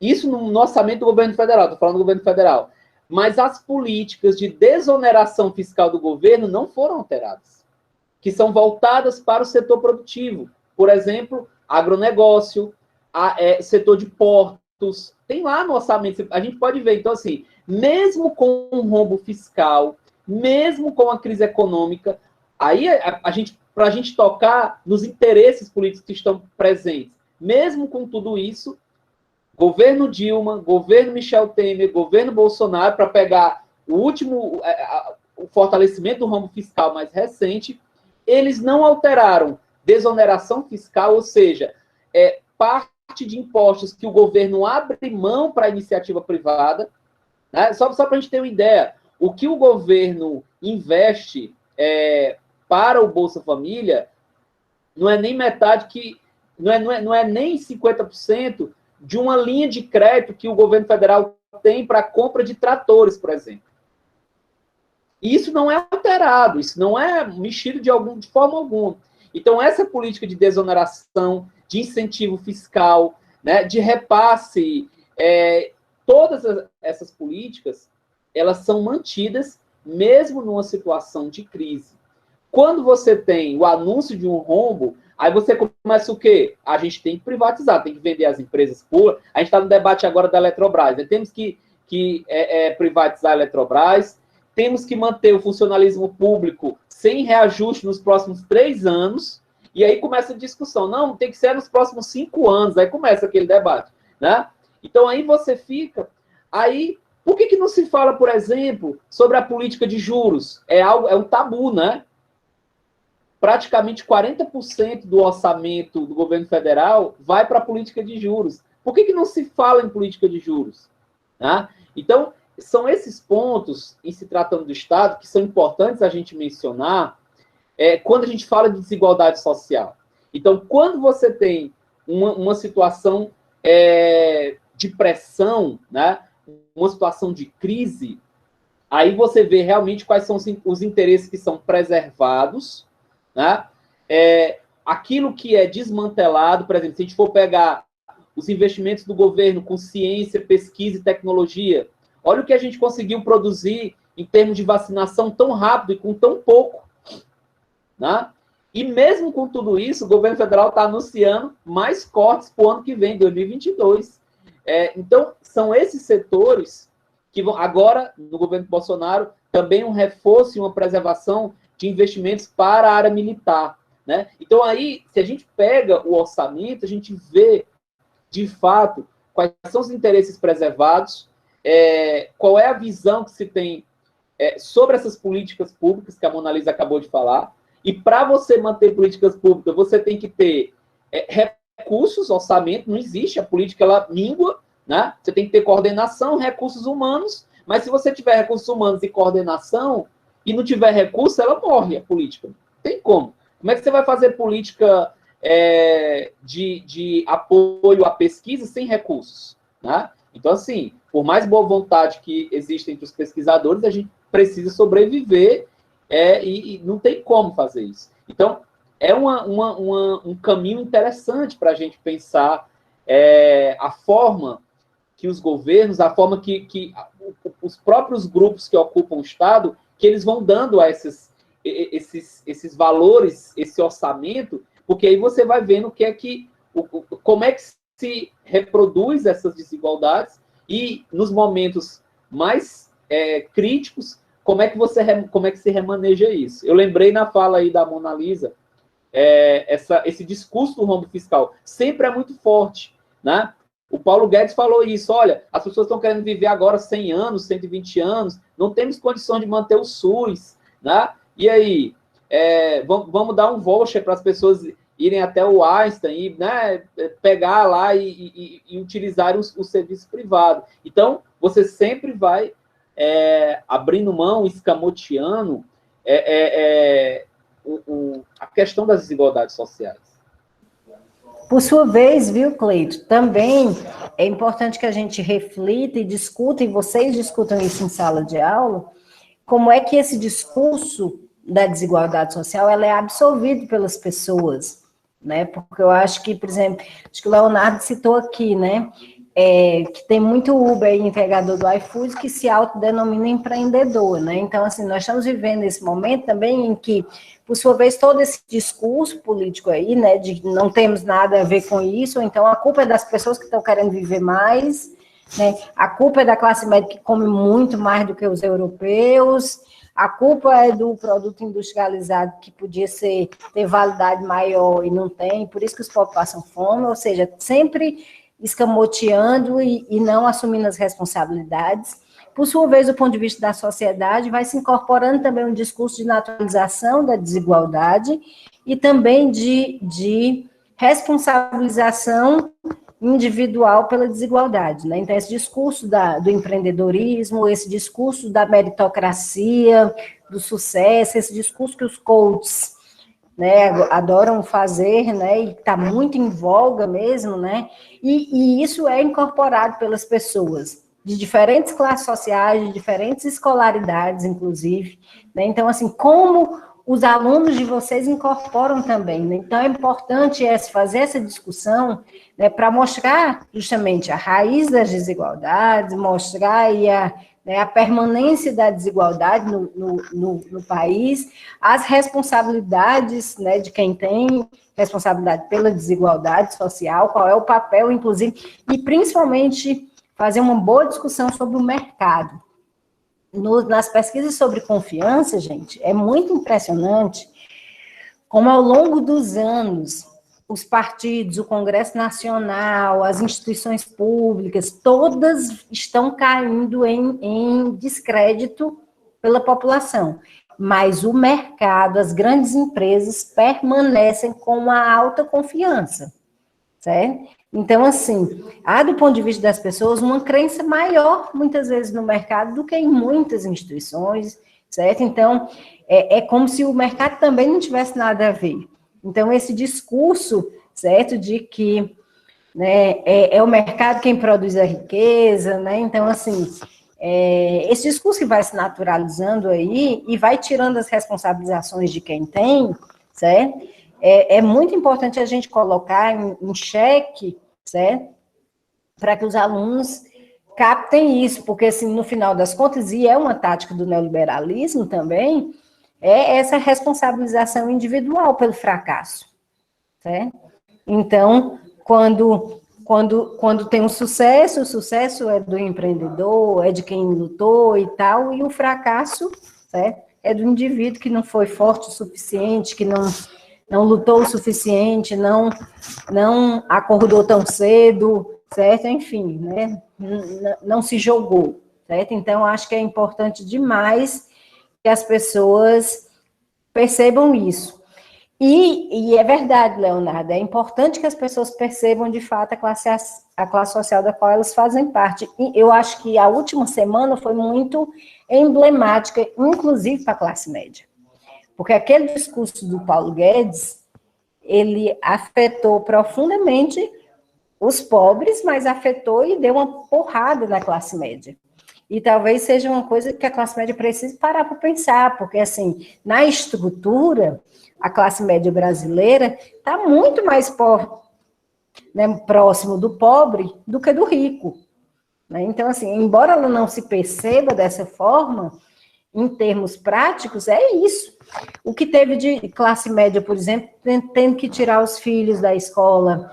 Isso no orçamento do governo federal, estou falando do governo federal. Mas as políticas de desoneração fiscal do governo não foram alteradas, que são voltadas para o setor produtivo. Por exemplo, agronegócio, setor de portos, tem lá no orçamento, a gente pode ver. Então, assim, mesmo com um rombo fiscal, mesmo com a crise econômica, aí para a gente tocar nos interesses políticos que estão presentes. Mesmo com tudo isso, governo Dilma, governo Michel Temer, governo Bolsonaro, para pegar o fortalecimento do rombo fiscal mais recente, eles não alteraram desoneração fiscal, ou seja, parte de impostos que o governo abre mão para a iniciativa privada. Né? Só para a gente ter uma ideia, o que o governo investe para o Bolsa Família não é nem metade não é nem 50% de uma linha de crédito que o governo federal tem para a compra de tratores, por exemplo. E isso não é alterado, isso não é mexido de forma alguma. Então, essa política de desoneração, de incentivo fiscal, né, de repasse, todas essas políticas, elas são mantidas mesmo numa situação de crise. Quando você tem o anúncio de um rombo, aí você começa o quê? A gente tem que privatizar, tem que vender as empresas públicas. A gente está no debate agora da Eletrobras. Né? Temos que privatizar a Eletrobras, temos que manter o funcionalismo público sem reajuste nos próximos 3 anos, e aí começa a discussão. Não, tem que ser nos próximos 5 anos, aí começa aquele debate. Né? Então aí você fica... Aí, por que não se fala, por exemplo, sobre a política de juros? É um tabu, né? Praticamente 40% do orçamento do governo federal vai para a política de juros. Por que não se fala em política de juros? Né? Então, são esses pontos, em se tratando do Estado, que são importantes a gente mencionar quando a gente fala de desigualdade social. Então, quando você tem uma situação de pressão, né? Uma situação de crise, aí você vê realmente quais são os interesses que são preservados, né? Aquilo que é desmantelado, por exemplo, se a gente for pegar os investimentos do governo com ciência, pesquisa e tecnologia, olha o que a gente conseguiu produzir em termos de vacinação tão rápido e com tão pouco. Né? E mesmo com tudo isso, o governo federal está anunciando mais cortes para o ano que vem, 2022. Então, são esses setores que vão, agora, no governo Bolsonaro, também um reforço e uma preservação de investimentos para a área militar. Né? Então, aí, se a gente pega o orçamento, a gente vê, de fato, quais são os interesses preservados, qual é a visão que se tem sobre essas políticas públicas que a Mona Lisa acabou de falar, E para você manter políticas públicas, você tem que ter recursos, orçamento, não existe, a política ela míngua, né? Você tem que ter coordenação, recursos humanos, mas se você tiver recursos humanos e coordenação, e não tiver recurso, ela morre, a política. Não tem como. Como é que você vai fazer política de apoio à pesquisa sem recursos, né? Então, assim, por mais boa vontade que existe entre os pesquisadores, a gente precisa sobreviver e não tem como fazer isso. Então, é um caminho interessante para a gente pensar a forma que os governos, a forma que os próprios grupos que ocupam o Estado, que eles vão dando a esses valores, esse orçamento, porque aí você vai vendo como é que se reproduz essas desigualdades e, nos momentos mais críticos, como é que se remaneja isso. Eu lembrei na fala aí da Mona Lisa, esse discurso do rombo fiscal sempre é muito forte, né? O Paulo Guedes falou isso, olha, as pessoas estão querendo viver agora 100 anos, 120 anos, não temos condições de manter o SUS, né? E aí, vamos dar um voucher para as pessoas irem até o Einstein e, né, pegar lá e utilizar o serviço privado. Então, você sempre vai abrindo mão, escamoteando a questão das desigualdades sociais. Por sua vez, viu, Cleito, também é importante que a gente reflita e discuta, e vocês discutam isso em sala de aula, como é que esse discurso da desigualdade social ela é absorvido pelas pessoas, né? Porque eu acho que, por exemplo, acho que o Leonardo citou aqui, né? Que tem muito Uber e entregador do iFood que se autodenomina empreendedor, né? Então, assim, nós estamos vivendo esse momento também em que, por sua vez, todo esse discurso político aí, né, de não temos nada a ver com isso, então a culpa é das pessoas que estão querendo viver mais, né? A culpa é da classe média que come muito mais do que os europeus, a culpa é do produto industrializado que podia ter validade maior e não tem, por isso que os povos passam fome, ou seja, sempre escamoteando e não assumindo as responsabilidades. Por sua vez, do ponto de vista da sociedade, vai se incorporando também um discurso de naturalização da desigualdade e também de responsabilização individual pela desigualdade, né? Então, esse discurso do empreendedorismo, esse discurso da meritocracia, do sucesso, esse discurso que os coaches, né, adoram fazer, né, e está muito em voga mesmo, né, e isso é incorporado pelas pessoas de diferentes classes sociais, de diferentes escolaridades, inclusive, né, então, assim, como os alunos de vocês incorporam também, né, então é importante fazer essa discussão, né, para mostrar justamente a raiz das desigualdades, mostrar aí a permanência da desigualdade no país, as responsabilidades, né, de quem tem responsabilidade pela desigualdade social, qual é o papel, inclusive, e principalmente fazer uma boa discussão sobre o mercado. Nas pesquisas sobre confiança, gente, é muito impressionante como ao longo dos anos os partidos, o Congresso Nacional, as instituições públicas, todas estão caindo em descrédito pela população. Mas o mercado, as grandes empresas permanecem com uma alta confiança, certo? Então, assim, há do ponto de vista das pessoas uma crença maior, muitas vezes, no mercado do que em muitas instituições, certo? Então, é como se o mercado também não tivesse nada a ver. Então, esse discurso, certo, de que, né, é o mercado quem produz a riqueza, né, então, assim, esse discurso que vai se naturalizando aí e vai tirando as responsabilizações de quem tem, certo, é muito importante a gente colocar em xeque, certo, para que os alunos captem isso, porque, assim, no final das contas, e é uma tática do neoliberalismo também, é essa responsabilização individual pelo fracasso, certo? Então, quando tem um sucesso, o sucesso é do empreendedor, é de quem lutou e tal, e o fracasso, certo? É do indivíduo que não foi forte o suficiente, que não lutou o suficiente, não acordou tão cedo, certo? Enfim, né? Não se jogou, certo? Então, acho que é importante demais que as pessoas percebam isso. E é verdade, Leonardo, é importante que as pessoas percebam, de fato, a classe social da qual elas fazem parte. E eu acho que a última semana foi muito emblemática, inclusive para a classe média. Porque aquele discurso do Paulo Guedes, ele afetou profundamente os pobres, mas afetou e deu uma porrada na classe média. E talvez seja uma coisa que a classe média precise parar para pensar, porque, assim, na estrutura, a classe média brasileira está muito mais próximo do pobre do que do rico. Né? Então, assim, embora ela não se perceba dessa forma, em termos práticos, é isso. O que teve de classe média, por exemplo, tendo que tirar os filhos da escola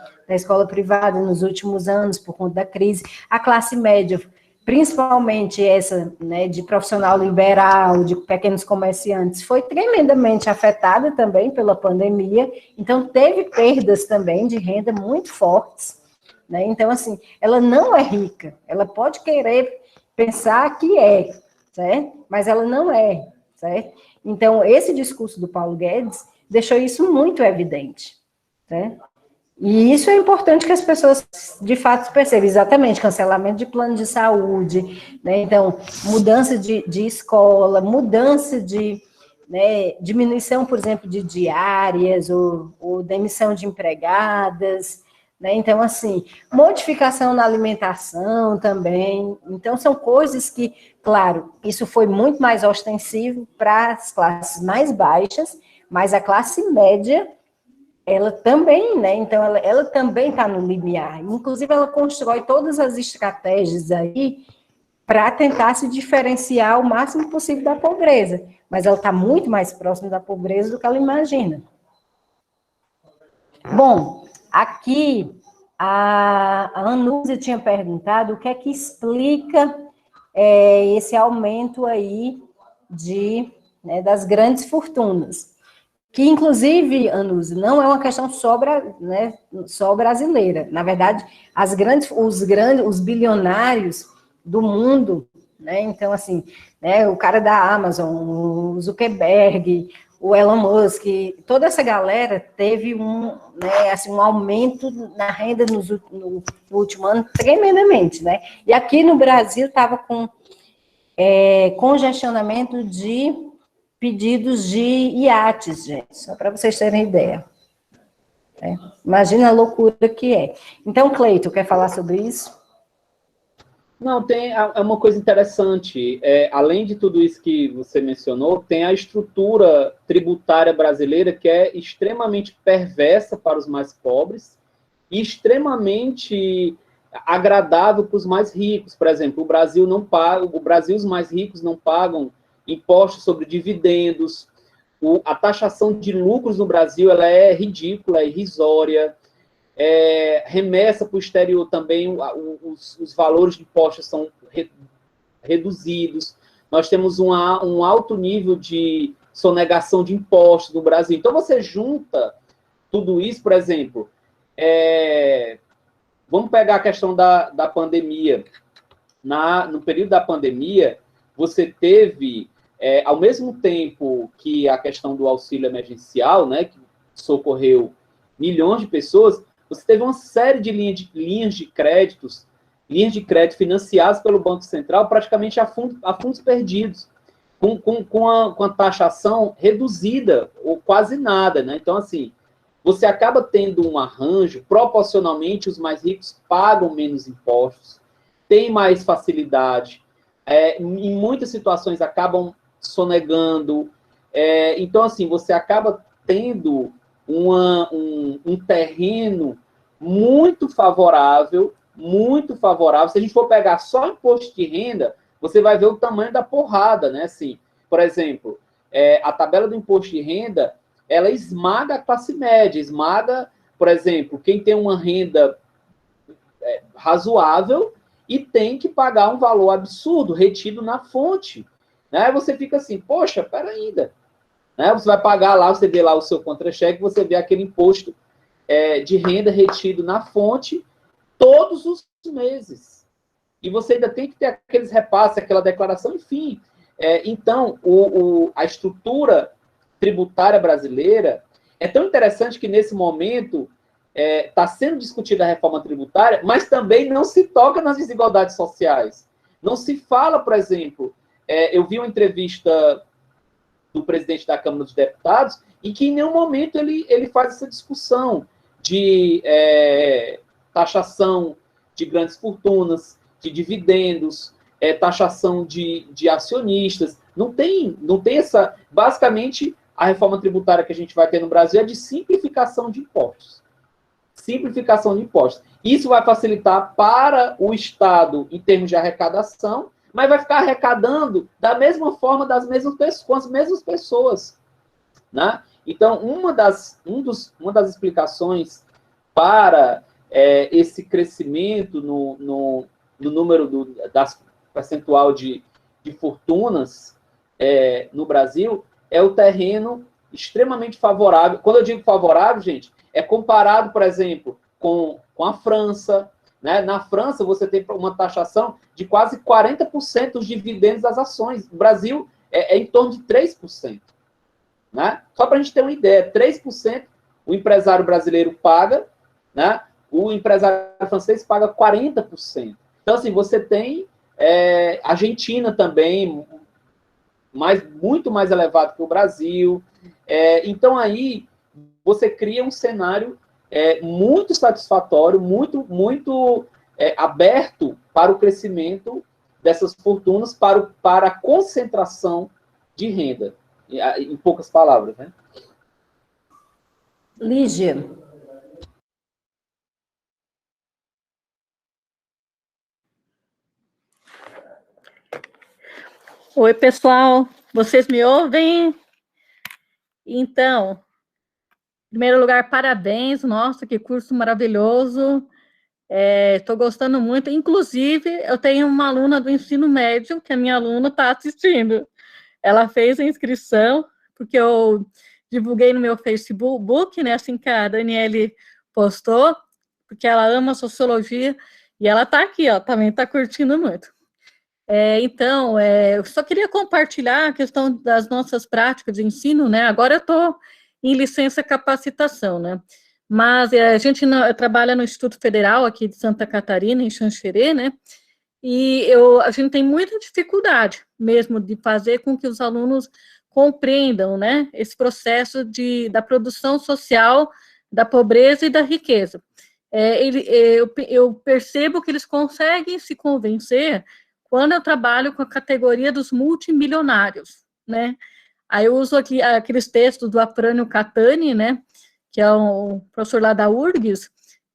privada nos últimos anos, por conta da crise, a classe média, principalmente essa, né, de profissional liberal, de pequenos comerciantes, foi tremendamente afetada também pela pandemia, então teve perdas também de renda muito fortes, né? Então, assim, ela não é rica, ela pode querer pensar que é, certo? Mas ela não é, certo? Então, esse discurso do Paulo Guedes deixou isso muito evidente, certo? E isso é importante que as pessoas, de fato, percebam. Exatamente, cancelamento de plano de saúde, né? Então, mudança de escola, mudança de, né, diminuição, por exemplo, de diárias, ou demissão de empregadas, né? Então, assim, modificação na alimentação também. Então, são coisas que, claro, isso foi muito mais ostensivo para as classes mais baixas, mas a classe média, ela também, né? Então, ela também está no limiar. Inclusive, ela constrói todas as estratégias aí para tentar se diferenciar o máximo possível da pobreza. Mas ela está muito mais próxima da pobreza do que ela imagina. Bom, aqui a Anúzia tinha perguntado o que é que explica esse aumento aí né, das grandes fortunas. Que, inclusive, Anúzia, não é uma questão só brasileira. Na verdade, os bilionários do mundo, né, então, assim, né, o cara da Amazon, o Zuckerberg, o Elon Musk, toda essa galera teve né, assim, um aumento na renda no último ano tremendamente, né? E aqui no Brasil estava com congestionamento de pedidos de iates, gente, só para vocês terem ideia. Imagina a loucura que é. Então, Cleiton, quer falar sobre isso? Não, é uma coisa interessante. Além de tudo isso que você mencionou, tem a estrutura tributária brasileira que é extremamente perversa para os mais pobres e extremamente agradável para os mais ricos. Por exemplo, o Brasil, os mais ricos não pagam impostos sobre dividendos, a taxação de lucros no Brasil ela é ridícula, é irrisória, remessa para o exterior também, os valores de impostos são reduzidos, nós temos um alto nível de sonegação de impostos no Brasil. Então, você junta tudo isso, por exemplo, vamos pegar a questão da pandemia. No período da pandemia, você teve, ao mesmo tempo que a questão do auxílio emergencial, né, que socorreu milhões de pessoas, você teve uma série de linhas de crédito financiadas pelo Banco Central praticamente a fundos perdidos, com a taxação reduzida, ou quase nada, né? Então, assim, você acaba tendo um arranjo, proporcionalmente, os mais ricos pagam menos impostos, têm mais facilidade, em muitas situações acabam sonegando. Então, assim, você acaba tendo um terreno muito favorável. Se a gente for pegar só imposto de renda, você vai ver o tamanho da porrada, né? Assim, por exemplo, a tabela do imposto de renda, ela esmaga a classe média, esmaga, por exemplo, quem tem uma renda razoável e tem que pagar um valor absurdo retido na fonte. Né? Você fica assim, poxa, peraí ainda. Né? Você vai pagar lá, você vê lá o seu contra-cheque, você vê aquele imposto de renda retido na fonte todos os meses. E você ainda tem que ter aqueles repasses, aquela declaração, enfim. Então, a estrutura tributária brasileira, é tão interessante que, nesse momento, está sendo discutida a reforma tributária, mas também não se toca nas desigualdades sociais. Não se fala, por exemplo, eu vi uma entrevista do presidente da Câmara dos Deputados, em que em nenhum momento ele faz essa discussão de taxação de grandes fortunas, de dividendos, taxação de acionistas. Não tem essa... Basicamente, a reforma tributária que a gente vai ter no Brasil é de simplificação de impostos. Simplificação de impostos. Isso vai facilitar para o Estado em termos de arrecadação, mas vai ficar arrecadando da mesma forma, com as mesmas pessoas. Né? Então, uma das explicações para esse crescimento no número das percentual de fortunas no Brasil é o terreno extremamente favorável. Quando eu digo favorável, gente, é comparado, por exemplo, com a França. Né? Na França, você tem uma taxação de quase 40% dos dividendos das ações. No Brasil, é em torno de 3%. Né? Só para a gente ter uma ideia, 3% o empresário brasileiro paga, né? O empresário francês paga 40%. Então, assim, você tem a Argentina também, muito mais elevado que o Brasil. Então, aí, você cria um cenário muito satisfatório, muito aberto para o crescimento dessas fortunas, para a concentração de renda, em poucas palavras, né? Lígia. Oi, pessoal, vocês me ouvem? Então, em primeiro lugar, parabéns, nossa, que curso maravilhoso, estou gostando muito, inclusive, eu tenho uma aluna do ensino médio, que a minha aluna está assistindo, ela fez a inscrição, porque eu divulguei no meu Facebook, né, assim que a Daniele postou, porque ela ama sociologia, e ela está aqui, ó, também está curtindo muito. Então, eu só queria compartilhar a questão das nossas práticas de ensino, né? Agora eu estou em licença capacitação, né? Mas a gente trabalha no Instituto Federal aqui de Santa Catarina, em Xanxerê, né? E a gente tem muita dificuldade mesmo de fazer com que os alunos compreendam, né? Esse processo da produção social, da pobreza e da riqueza. Eu percebo que eles conseguem se convencer quando eu trabalho com a categoria dos multimilionários, né? Aí eu uso aqui aqueles textos do Afrânio Catani, né? Que é um professor lá da URGS,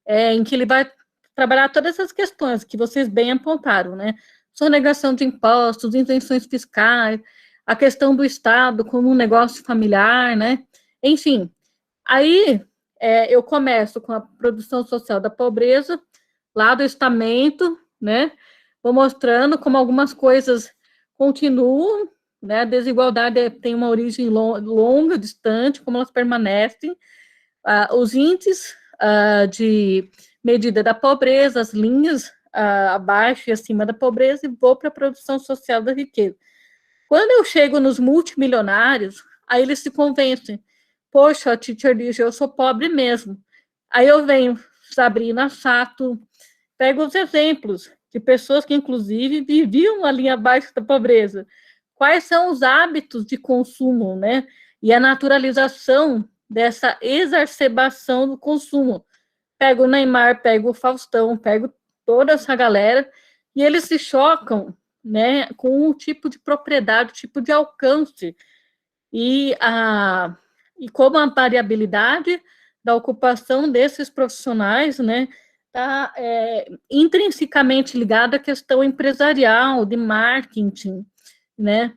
em que ele vai trabalhar todas essas questões que vocês bem apontaram, né? Sonegação de impostos, isenções fiscais, a questão do Estado como um negócio familiar, né? Enfim, aí eu começo com a produção social da pobreza, lá do estamento, né? Vou mostrando como algumas coisas continuam, né? A desigualdade tem uma origem longa, distante, como elas permanecem. Os índices de medida da pobreza, as linhas abaixo e acima da pobreza, e vou para a produção social da riqueza. Quando eu chego nos multimilionários, aí eles se convencem. Poxa, teacher Lígia, eu sou pobre mesmo. Aí eu venho, Sabrina Sato, pego os exemplos de pessoas que, inclusive, viviam ali abaixo da pobreza. Quais são os hábitos de consumo, né? E a naturalização dessa exacerbação do consumo. Pego o Neymar, pego o Faustão, pego toda essa galera, e eles se chocam, né, com um tipo de propriedade, tipo de alcance. E como a variabilidade da ocupação desses profissionais, né, está intrinsecamente ligada à questão empresarial, de marketing, né?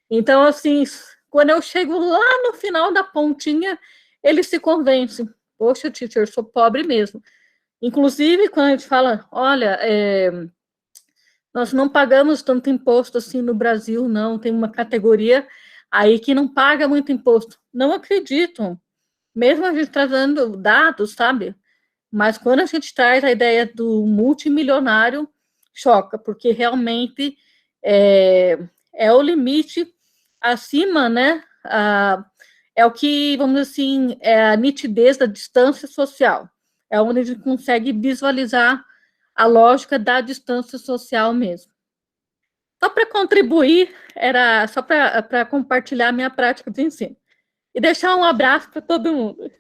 Então, assim, quando eu chego lá no final da pontinha, eles se convencem. Poxa, teacher, eu sou pobre mesmo. Inclusive, quando a gente fala, olha, nós não pagamos tanto imposto assim no Brasil, não, tem uma categoria aí que não paga muito imposto. Não acreditam, mesmo a gente trazendo dados, sabe? Mas quando a gente traz a ideia do multimilionário, choca, porque realmente é o limite acima, né? é o que, vamos dizer assim, é a nitidez da distância social. É onde a gente consegue visualizar a lógica da distância social mesmo. Só para contribuir, era só para compartilhar a minha prática de ensino. E deixar um abraço para todo mundo.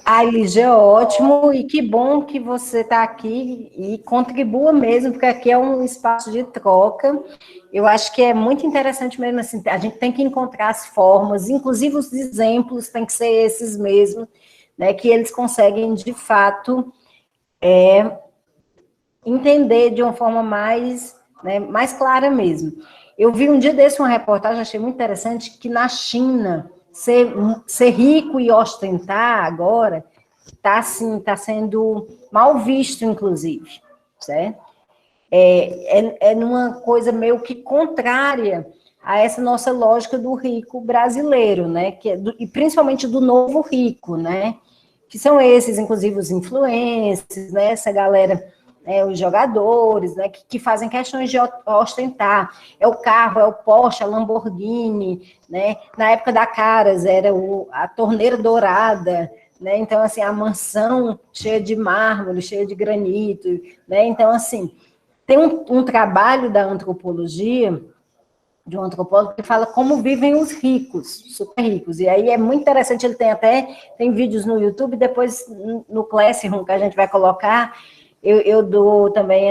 Ai, Lígia, ótimo, e que bom que você está aqui e contribua mesmo, porque aqui é um espaço de troca. Eu acho que é muito interessante mesmo, assim, a gente tem que encontrar as formas, inclusive os exemplos têm que ser esses mesmo, né, que eles conseguem, de fato, entender de uma forma mais, né, mais clara mesmo. Eu vi um dia desse uma reportagem, achei muito interessante, que na China, ser rico e ostentar agora está assim, tá sendo mal visto, inclusive, certo? É numa coisa meio que contrária a essa nossa lógica do rico brasileiro, né? E principalmente do novo rico, né? Que são esses, inclusive, os influencers, né? Essa galera, né? Os jogadores, né? Que fazem questões de ostentar. É o carro, é o Porsche, a Lamborghini, né? Na época da Caras era a torneira dourada, né? Então, assim, a mansão cheia de mármore, cheia de granito, né? Então, assim, tem um trabalho da antropologia, de um antropólogo, que fala como vivem os ricos, super ricos. E aí é muito interessante, ele tem vídeos no YouTube, depois no Classroom, que a gente vai colocar, eu dou também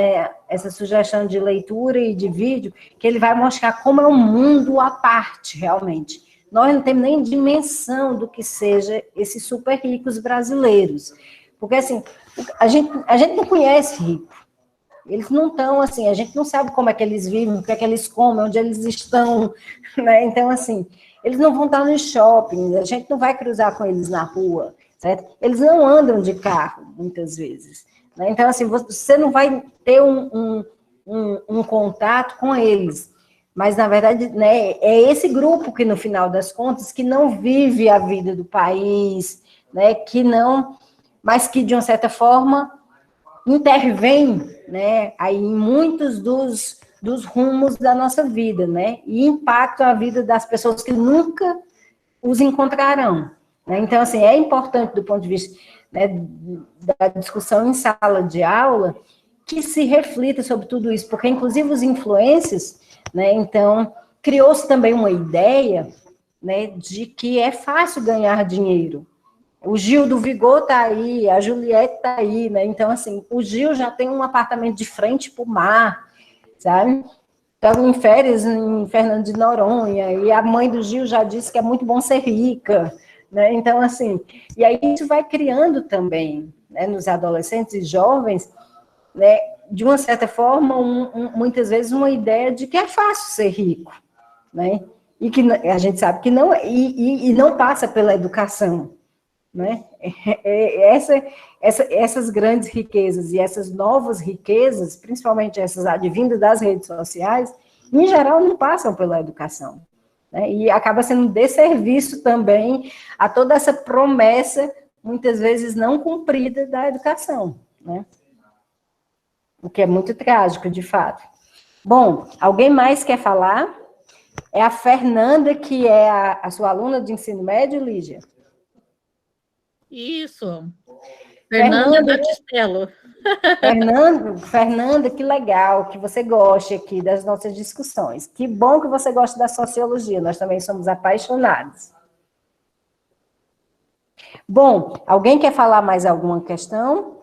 essa sugestão de leitura e de vídeo, que ele vai mostrar como é um mundo à parte, realmente. Nós não temos nem dimensão do que seja esses super ricos brasileiros. Porque, assim, a gente não conhece rico. Eles não estão, assim, a gente não sabe como é que eles vivem, o que é que eles comem, onde eles estão, né? Então, assim, eles não vão estar nos shoppings, a gente não vai cruzar com eles na rua, certo? Eles não andam de carro, muitas vezes. Né? Então, assim, você não vai ter um contato com eles. Mas, na verdade, né, é esse grupo que, no final das contas, que não vive a vida do país, né, que não, mas que, de uma certa forma, intervém, né, aí em muitos dos rumos da nossa vida, né, e impactam a vida das pessoas que nunca os encontrarão. Né? Então, assim, é importante do ponto de vista, né, da discussão em sala de aula que se reflita sobre tudo isso, porque, inclusive, os influencers, né, então, criou-se também uma ideia, né, de que é fácil ganhar dinheiro. O Gil do Vigor está aí, a Juliette está aí, né? Então, assim, o Gil já tem um apartamento de frente para o mar, sabe? Estava em férias em Fernando de Noronha, e a mãe do Gil já disse que é muito bom ser rica, né? Então, assim, e aí isso vai criando também, né, nos adolescentes e jovens, né, de uma certa forma, muitas vezes uma ideia de que é fácil ser rico, né? E que a gente sabe que não, e não passa pela educação, né? Essas grandes riquezas e essas novas riquezas, principalmente essas advindas das redes sociais, em geral não passam pela educação, né? E acaba sendo um desserviço também a toda essa promessa, muitas vezes não cumprida, da educação, né? O que é muito trágico, de fato. Bom, alguém mais quer falar? É a Fernanda, que é a sua aluna de ensino médio, Lígia? Isso. Fernanda Batistello. Fernanda, que legal que você goste aqui das nossas discussões. Que bom que você gosta da sociologia, nós também somos apaixonados. Bom, alguém quer falar mais alguma questão?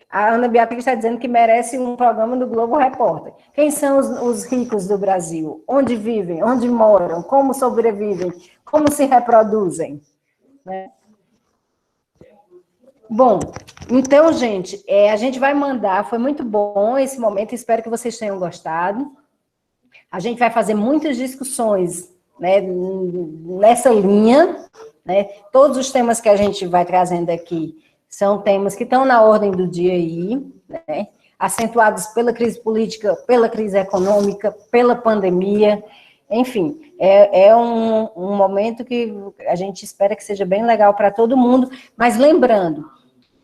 A Ana Beatriz está dizendo que merece um programa do Globo Repórter. Quem são os ricos do Brasil? Onde vivem? Onde moram? Como sobrevivem? Como se reproduzem? Né? Bom, então, gente, a gente vai mandar, foi muito bom esse momento, espero que vocês tenham gostado. A gente vai fazer muitas discussões, né, nessa linha, né? Todos os temas que a gente vai trazendo aqui são temas que estão na ordem do dia aí, né? Acentuados pela crise política, pela crise econômica, pela pandemia, enfim, é um momento que a gente espera que seja bem legal para todo mundo, mas lembrando,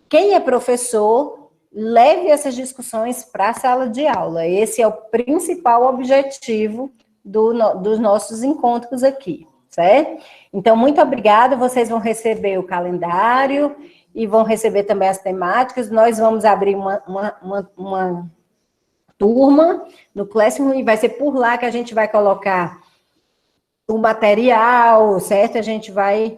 quem é professor, leve essas discussões para a sala de aula, esse é o principal objetivo dos nossos encontros aqui, certo? Então, muito obrigada, vocês vão receber o calendário e vão receber também as temáticas. Nós vamos abrir uma turma no Classroom e vai ser por lá que a gente vai colocar o material, certo? A gente vai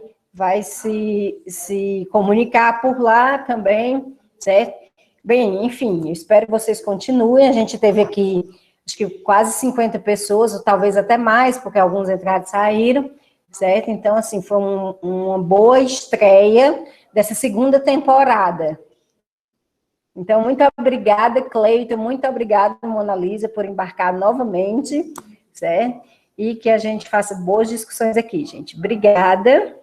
se comunicar por lá também, certo? Bem, enfim, eu espero que vocês continuem. A gente teve aqui, acho que quase 50 pessoas, ou talvez até mais, porque alguns entraram e saíram, certo? Então, assim, foi uma boa estreia dessa segunda temporada. Então, muito obrigada, Cleiton, muito obrigada, Mona Lisa, por embarcar novamente, certo? E que a gente faça boas discussões aqui, gente. Obrigada.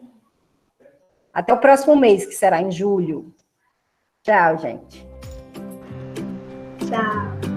Até o próximo mês, que será em julho. Tchau, gente. Tchau.